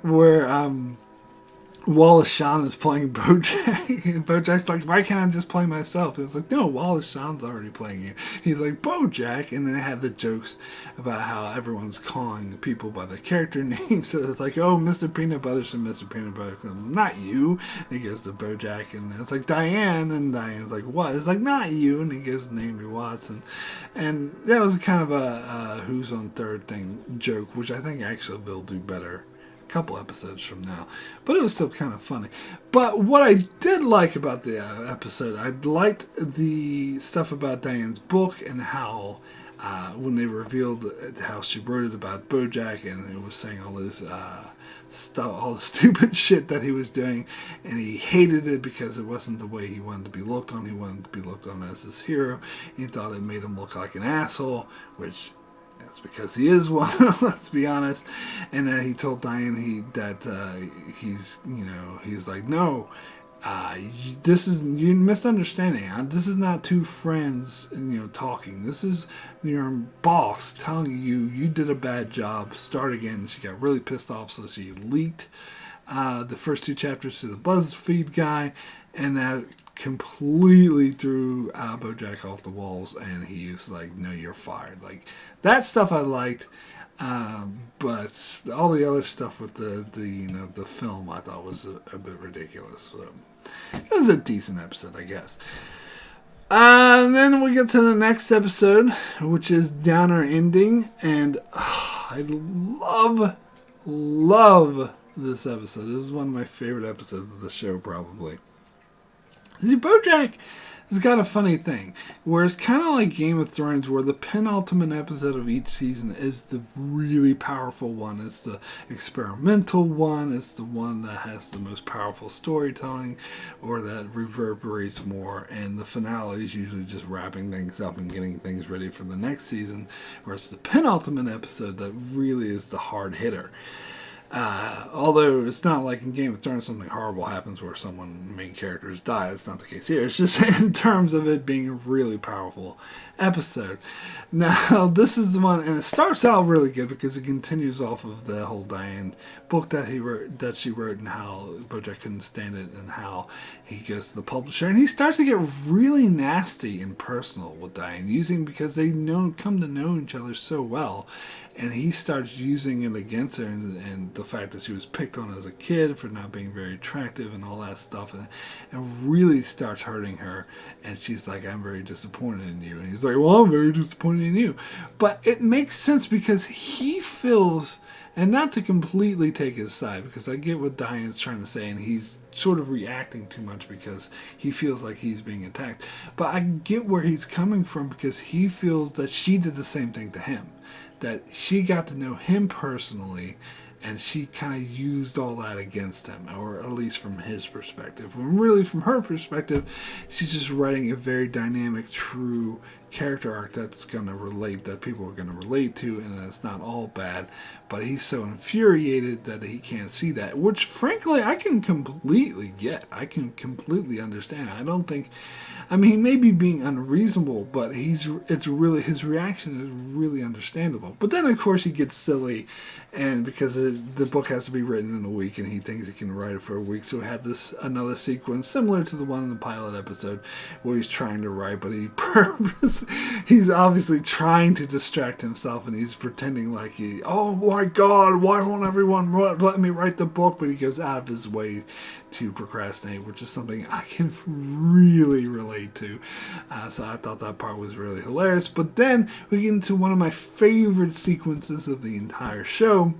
where Wallace Shawn is playing Bojack, and Bojack's like, why can't I just play myself? And it's like, no, Wallace Shawn's already playing you. He's like, Bojack, and then they had the jokes about how everyone's calling people by their character names. So it's like, oh, Mr. Peanut Butterson, Mr. Peanut Butterson, not you. And he goes to Bojack, and it's like, Diane, and Diane's like, what? It's like, not you, and he gives Naomi Watson. And that was kind of a who's on third thing joke, which I think actually they'll do better couple episodes from now, but it was still kind of funny. But what I did like about the episode, I liked the stuff about Diane's book and how when they revealed how she wrote it about Bojack, and it was saying all this stuff, all the stupid shit that he was doing, and he hated it because it wasn't the way he wanted to be looked on. He wanted to be looked on as this hero. He thought it made him look like an asshole, which that's because he is one. Let's be honest. And then he told Diane he's like, no, this is you're misunderstanding. This is not two friends, talking. This is your boss telling you did a bad job. Start again. She got really pissed off, so she leaked the first 2 chapters to the BuzzFeed guy, and that completely threw Bojack off the walls, and he was like, no, you're fired. Like, that stuff I liked, but all the other stuff with the film I thought was a bit ridiculous. So it was a decent episode, I guess. And then we get to the next episode, which is Downer Ending, and I love this episode. This is one of my favorite episodes of the show, probably. See, Bojack has got a funny thing, where it's kind of like Game of Thrones, where the penultimate episode of each season is the really powerful one. It's the experimental one. It's the one that has the most powerful storytelling, or that reverberates more. And the finale is usually just wrapping things up and getting things ready for the next season, where it's the penultimate episode that really is the hard hitter. Although it's not like in Game of Thrones something horrible happens where main characters die. It's not the case here. It's just in terms of it being a really powerful episode. Now, this is the one, and it starts out really good because it continues off of the whole Diane book that she wrote, and how Bojack couldn't stand it, and how he goes to the publisher, and he starts to get really nasty and personal with Diane, because they come to know each other so well. And he starts using it against her, and the fact that she was picked on as a kid for not being very attractive and all that stuff, and really starts hurting her. And she's like, I'm very disappointed in you. And he's like, well, I'm very disappointed in you. But it makes sense because he feels, and not to completely take his side, because I get what Diane's trying to say, and he's sort of reacting too much because he feels like he's being attacked. But I get where he's coming from, because he feels that she did the same thing to him. That she got to know him personally, and she kind of used all that against him, or at least from his perspective. When really, from her perspective, she's just writing a very dynamic, true character arc that people are going to relate to, and it's not all bad. But he's so infuriated that he can't see that, which frankly I can completely get. I can completely understand. He may be being unreasonable, but his reaction is really understandable. But then of course he gets silly, and because the book has to be written in a week, and he thinks he can write it for a week, so we had another sequence similar to the one in the pilot episode where he's trying to write, but he's obviously trying to distract himself, and he's pretending like oh my God, why won't everyone let me write the book? But he goes out of his way to procrastinate, which is something I can really relate to. So I thought that part was really hilarious. But then we get into one of my favorite sequences of the entire show.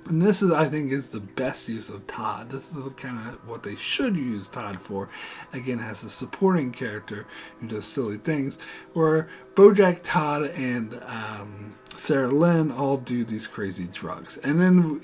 And this I think, is the best use of Todd. This is kind of what they should use Todd for. Again, as a supporting character who does silly things, where Bojack, Todd, and Sara Lynn all do these crazy drugs. And then,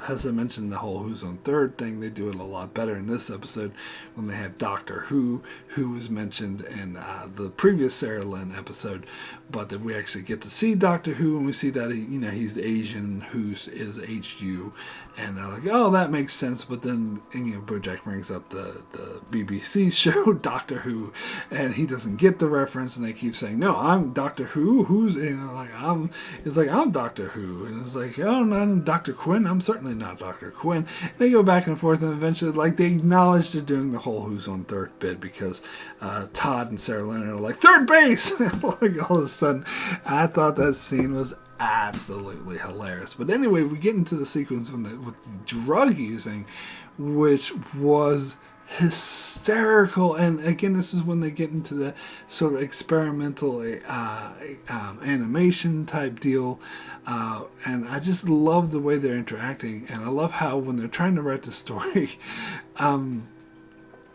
as I mentioned, the whole Who's on Third thing, they do it a lot better in this episode when they have Doctor Who was mentioned in the previous Sara Lynn episode, but that we actually get to see Doctor Who, and we see that he's Asian, Who is HU, and they're like, oh, that makes sense. But then Bojack brings up the BBC show Doctor Who, and he doesn't get the reference, and they keep saying, no, I'm Doctor Who. Who's, it's like, I'm Doctor Who. And it's like, oh, no, I'm Dr. Quinn. I'm certainly not Dr. Quinn. And they go back and forth, and eventually, like, they acknowledge they're doing the whole who's on third bit because Todd and Sara Lynn are like, third base! Like, all of a sudden, I thought that scene was absolutely hilarious. But anyway, we get into the sequence with the drug using, which was hysterical. And again, this is when they get into the sort of experimental animation type deal, and I just love the way they're interacting. And I love how when they're trying to write the story,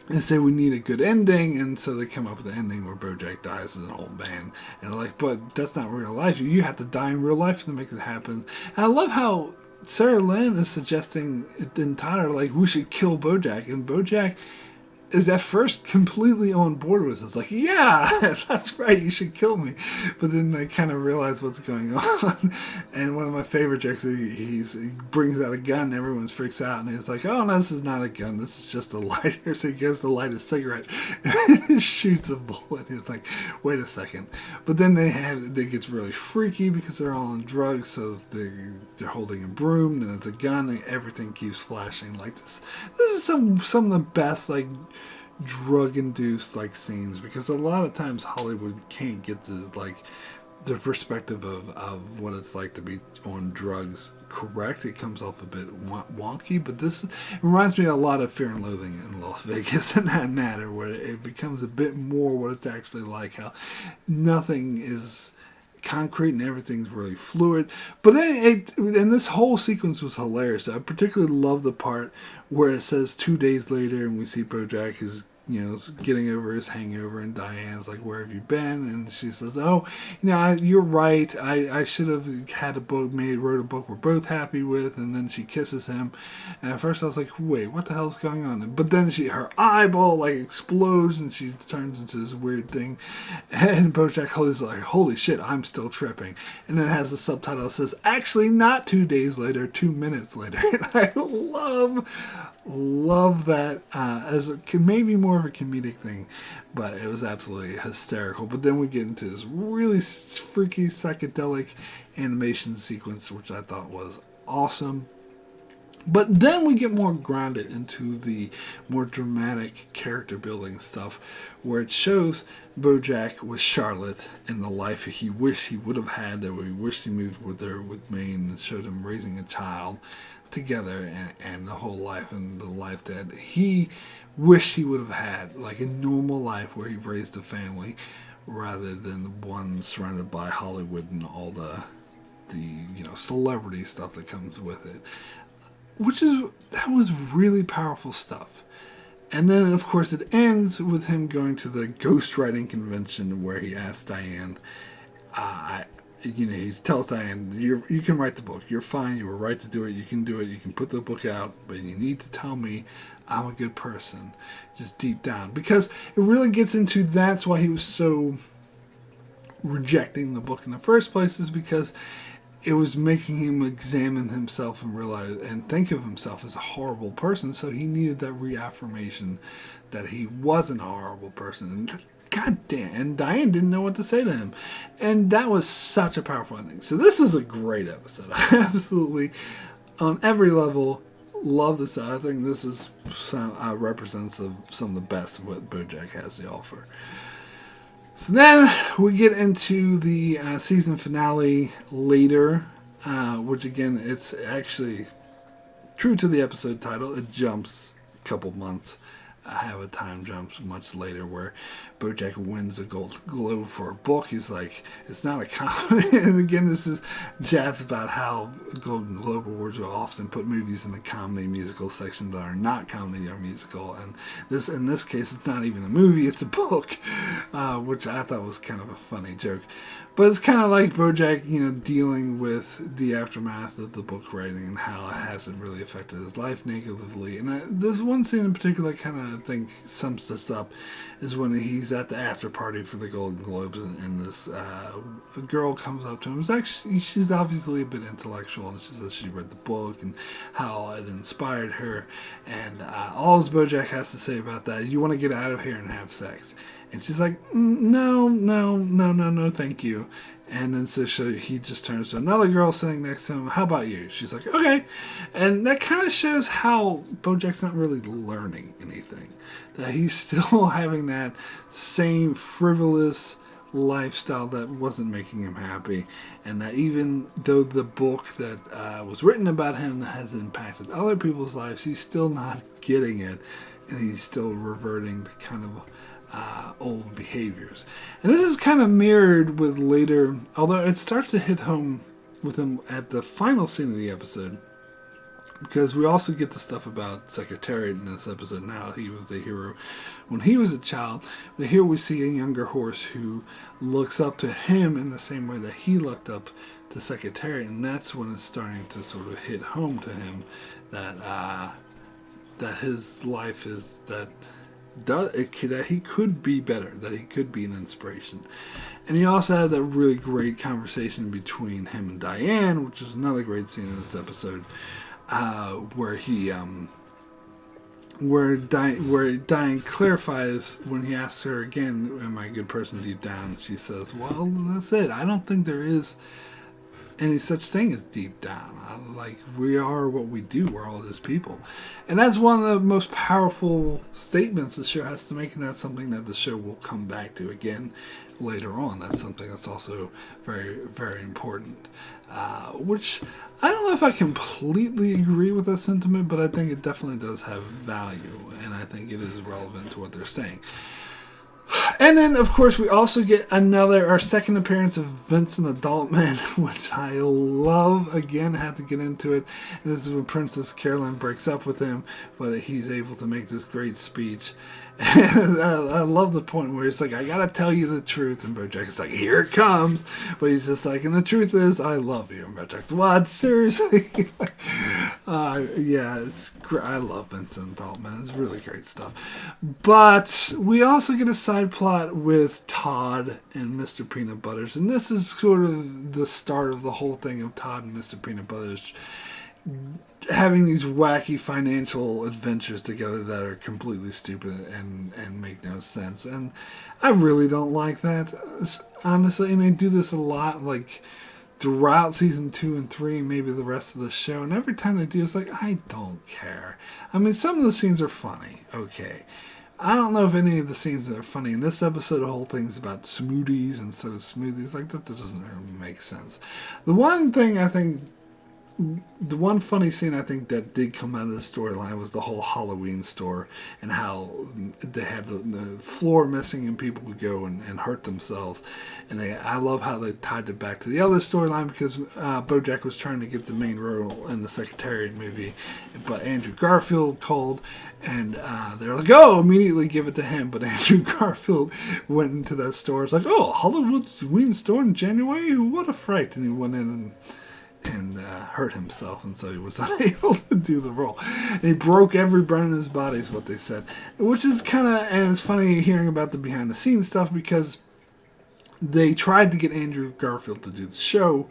they say we need a good ending, and so they come up with an ending where Bojack dies as an old man, and they're like, but that's not real life. You have to die in real life to make it happen. And I love how Sara Lynn is suggesting the entire, like, we should kill Bojack, and Bojack is at first completely on board with it. It's like, yeah, that's right, you should kill me. But then they kind of realize what's going on. And one of my favorite jokes, he brings out a gun, everyone freaks out, and he's like, oh, no, this is not a gun, this is just a lighter. So he goes to light a cigarette and shoots a bullet. It's like, wait a second. But then it gets really freaky because they're all on drugs, so they're holding a broom, and it's a gun, and everything keeps flashing. Like, this is some of the best, like, drug-induced, like, scenes, because a lot of times Hollywood can't get the perspective of what it's like to be on drugs correct. It comes off a bit wonky, but this reminds me a lot of Fear and Loathing in Las Vegas in that matter, where it becomes a bit more what it's actually like, how nothing is concrete and everything's really fluid. But then and this whole sequence was hilarious. I particularly love the part where it says 2 days later, and we see Bojack is getting over his hangover, and Diane's like, where have you been? And she says, oh, you're right, I should have had a book wrote a book we're both happy with. And then she kisses him, and at first I was like, wait, what the hell's going on? But then her eyeball, like, explodes, and she turns into this weird thing, and Bojack is like, holy shit, I'm still tripping. And then it has a subtitle that says, actually not 2 days later, 2 minutes later. And I love that as maybe more of a comedic thing, but it was absolutely hysterical. But then we get into this really freaky psychedelic animation sequence, which I thought was awesome. But then we get more grounded into the more dramatic character building stuff, where it shows Bojack with Charlotte and the life he wished he would have had, that we wished he moved with her with Maine, and showed him raising a child together, and the whole life, and the life that he wished he would have had, like a normal life where he raised a family rather than the one surrounded by Hollywood and all the celebrity stuff that comes with it. That was really powerful stuff. And then, of course, it ends with him going to the ghostwriting convention where he asks Diane, he tells Diane, you can write the book. You're fine. You were right to do it. You can do it. You can put the book out. But you need to tell me I'm a good person, just deep down. Because it really gets into, that's why he was so rejecting the book in the first place, is because it was making him examine himself and realize and think of himself as a horrible person. So he needed that reaffirmation that he wasn't a horrible person. And God damn, and Diane didn't know what to say to him. And that was such a powerful ending. So this is a great episode. I absolutely, on every level, love this. I think this is represents some of the best of what Bojack has to offer. So then we get into the season finale later, which again, it's actually true to the episode title. It jumps a couple months. I have a time jump much later where Bojack wins a Gold Globe for a book. He's like, it's not a comedy. And again, this is jabs about how Golden Globe Awards will often put movies in the comedy musical section that are not comedy or musical. And in this case, it's not even a movie, it's a book, which I thought was kind of a funny joke. But it's kind of like Bojack, dealing with the aftermath of the book writing and how it hasn't really affected his life negatively. And this one scene in particular kind of, I think, sums this up, is when he's at the after party for the Golden Globes, and this girl comes up to him. She's obviously a bit intellectual, and she says she read the book and how it inspired her. And all Bojack has to say about that, you want to get out of here and have sex. And she's like, no, no, no, no, no, thank you. And then so he just turns to another girl sitting next to him. How about you? She's like, okay. And that kind of shows how Bojack's not really learning anything. That he's still having that same frivolous lifestyle that wasn't making him happy. And that even though the book that was written about him has impacted other people's lives, he's still not getting it. And he's still reverting to kind of old behaviors. And this is kind of mirrored with later, although it starts to hit home with him at the final scene of the episode, because we also get the stuff about Secretariat in this episode. Now he was the hero when he was a child, but here we see a younger horse who looks up to him in the same way that he looked up to Secretariat, and that's when it's starting to sort of hit home to him that his life is that he could be better, that he could be an inspiration. And he also had that really great conversation between him and Diane, which is another great scene in this episode, where Diane clarifies when he asks her again, am I a good person deep down? She says, well, that's it. I don't think there is any such thing as deep down. Like, we are what we do. We're all just people. And that's one of the most powerful statements the show has to make, and that's something that the show will come back to again later on. That's something that's also very, very important. Which, I don't know if I completely agree with that sentiment, but I think it definitely does have value, and I think it is relevant to what they're saying. And then, of course, we also get our second appearance of Vincent Adult Man, which I love. Again, I had to get into it. And this is when Princess Caroline breaks up with him, but he's able to make this great speech. And I love the point where he's like, I gotta tell you the truth. And Bojack is like, here it comes. But he's just like, and the truth is, I love you. And Bojack's, what? Seriously? Yeah, it's great. I love Vincent Adult Man. It's really great stuff. But we also get a side plot with Todd and Mr. Peanut Butters. And this is sort of the start of the whole thing of Todd and Mr. Peanut Butters having these wacky financial adventures together that are completely stupid and make no sense. And I really don't like that, honestly. And they do this a lot, like, throughout season 2 and 3, maybe the rest of the show. And every time they do, it's like, I don't care. I mean, some of the scenes are funny, okay. I don't know if any of the scenes are funny. In this episode, the whole thing's about smoothies instead of smoothies. Like, that doesn't really make sense. The one funny scene I think that did come out of the storyline was the whole Halloween store and how they had the floor missing and people would go and hurt themselves. And I love how they tied it back to the other storyline, because Bojack was trying to get the main role in the Secretariat movie, but Andrew Garfield called, and they're like, oh, immediately give it to him. But Andrew Garfield went into that store. It's like, oh, Halloween store in January? What a fright. And he went in and hurt himself, and so he was unable to do the role. And he broke every bone in his body, is what they said. Which is kind of, and it's funny hearing about the behind-the-scenes stuff, because they tried to get Andrew Garfield to do the show,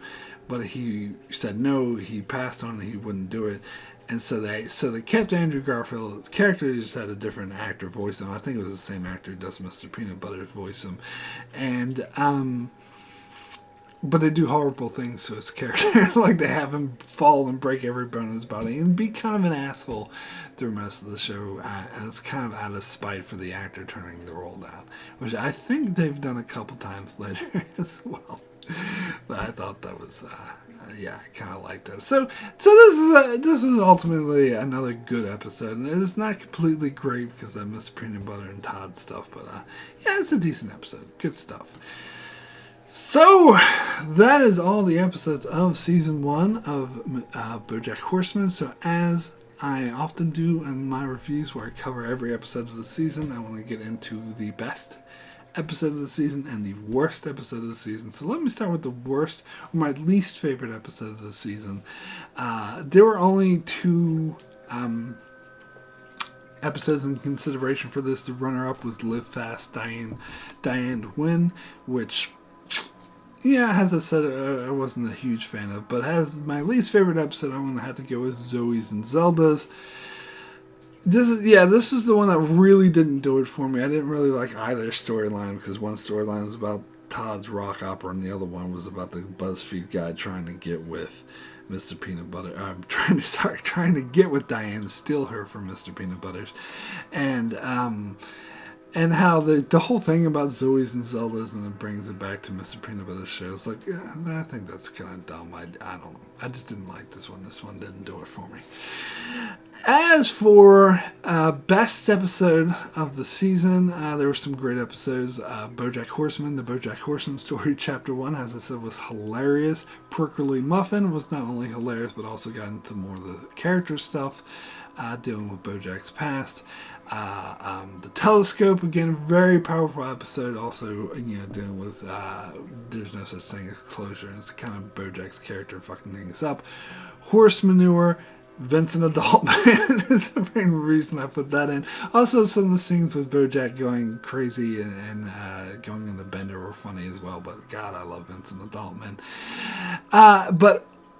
but he said no, he passed on, and he wouldn't do it. And so they kept Andrew Garfield's character, he just had a different actor voice him. I think it was the same actor who does Mr. Peanut Butter voice him. And, but they do horrible things to his character. Like, they have him fall and break every bone in his body and be kind of an asshole through most of the show. And it's kind of out of spite for the actor turning the role down, which I think they've done a couple times later as well. But I thought that was, I kind of like that. So this is ultimately another good episode. And it's not completely great because I miss Peanut Butter and Todd stuff. But it's a decent episode. Good stuff. So, that is all the episodes of Season 1 of Bojack Horseman. So, as I often do in my reviews where I cover every episode of the season, I want to get into the best episode of the season and the worst episode of the season. So, let me start with the worst, or my least favorite episode of the season. There were only 2 episodes in consideration for this. The runner-up was Live Fast, Diane Win, which... yeah, as I said, I wasn't a huge fan of. But as my least favorite episode, I'm going to have to go with Zoe's and Zelda's. This is the one that really didn't do it for me. I didn't really like either storyline because one storyline was about Todd's rock opera and the other one was about the BuzzFeed guy trying to get with Mr. Peanut Butter. I'm trying to get with Diane, steal her from Mr. Peanut Butters, and how the whole thing about Zoe's and Zelda's and it brings it back to Mr. Peanut Butter's show. It's like, I think that's kind of dumb. I just didn't like this one. This one didn't do it for me. As for best episode of the season, there were some great episodes. Bojack Horseman, the Bojack Horseman story, Chapter 1, as I said, was hilarious. Prickly Muffin was not only hilarious, but also got into more of the character stuff, dealing with Bojack's past. The Telescope, again, very powerful episode. Also, dealing with there's no such thing as closure. And it's kind of Bojack's character fucking things up. Horse Manure, Vincent Adult Man is the main reason I put that in. Also, some of the scenes with Bojack going crazy and going in the bender were funny as well. But God, I love Vincent Adult Man.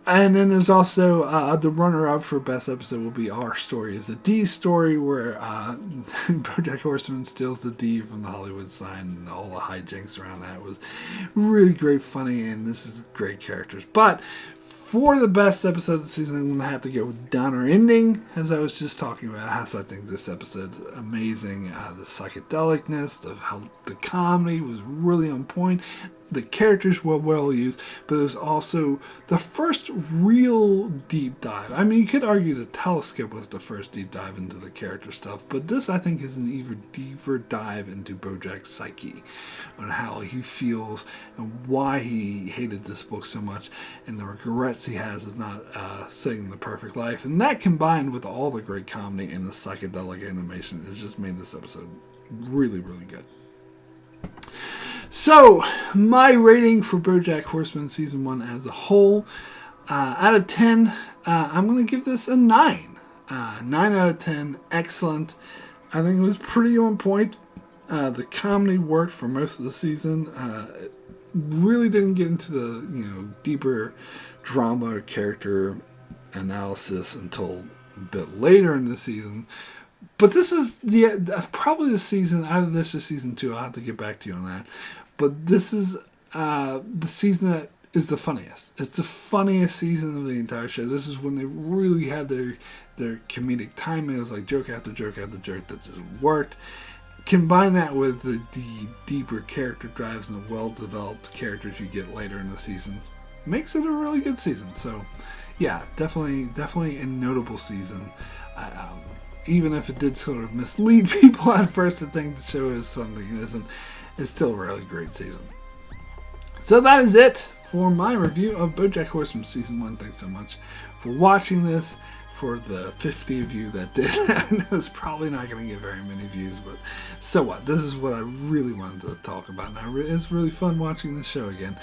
And then there's also the runner-up for best episode will be Our Story is a D story, where Bojack Horseman steals the D from the Hollywood sign, and all the hijinks around that was really great, funny, and this is great characters. But for the best episode of the season, I'm going to have to go with Downer Ending, as I was just talking about. I think this episode's amazing. The psychedelicness, how the comedy was really on point. The characters were well used, but it was also the first real deep dive. I mean, you could argue the Telescope was the first deep dive into the character stuff, but this, I think, is an even deeper dive into Bojack's psyche, on how he feels and why he hated this book so much, and the regrets he has is not saving the perfect life. And that, combined with all the great comedy and the psychedelic animation, has just made this episode really, really good. So, my rating for Bojack Horseman Season 1 as a whole, out of 10, I'm going to give this a 9. 9 out of 10, excellent. I think it was pretty on point. The comedy worked for most of the season. It really didn't get into the deeper drama or character analysis until a bit later in the season. But this is probably the season, either this or season 2, I'll have to get back to you on that. But this is the season that is the funniest. It's the funniest season of the entire show. This is when they really had their comedic timing. It was like joke after joke after joke that just worked. Combine that with the deeper character drives and the well-developed characters you get later in the season, makes it a really good season. So, yeah, definitely a notable season. Even if it did sort of mislead people at first to think the show is something it isn't, it's still a really great season. So that is it for my review of Bojack Horseman Season 1. Thanks so much for watching this. For the 50 of you that did, I know it's probably not going to get very many views, but so what? This is what I really wanted to talk about, and it's really fun watching the show again.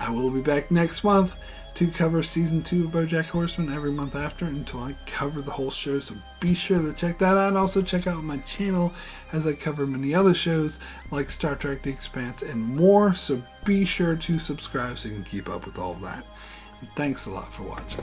I will be back next month to cover Season 2 of Bojack Horseman every month after until I cover the whole show, so be sure to check that out. And also check out my channel as I cover many other shows like Star Trek The Expanse and more, so be sure to subscribe so you can keep up with all of that. And thanks a lot for watching.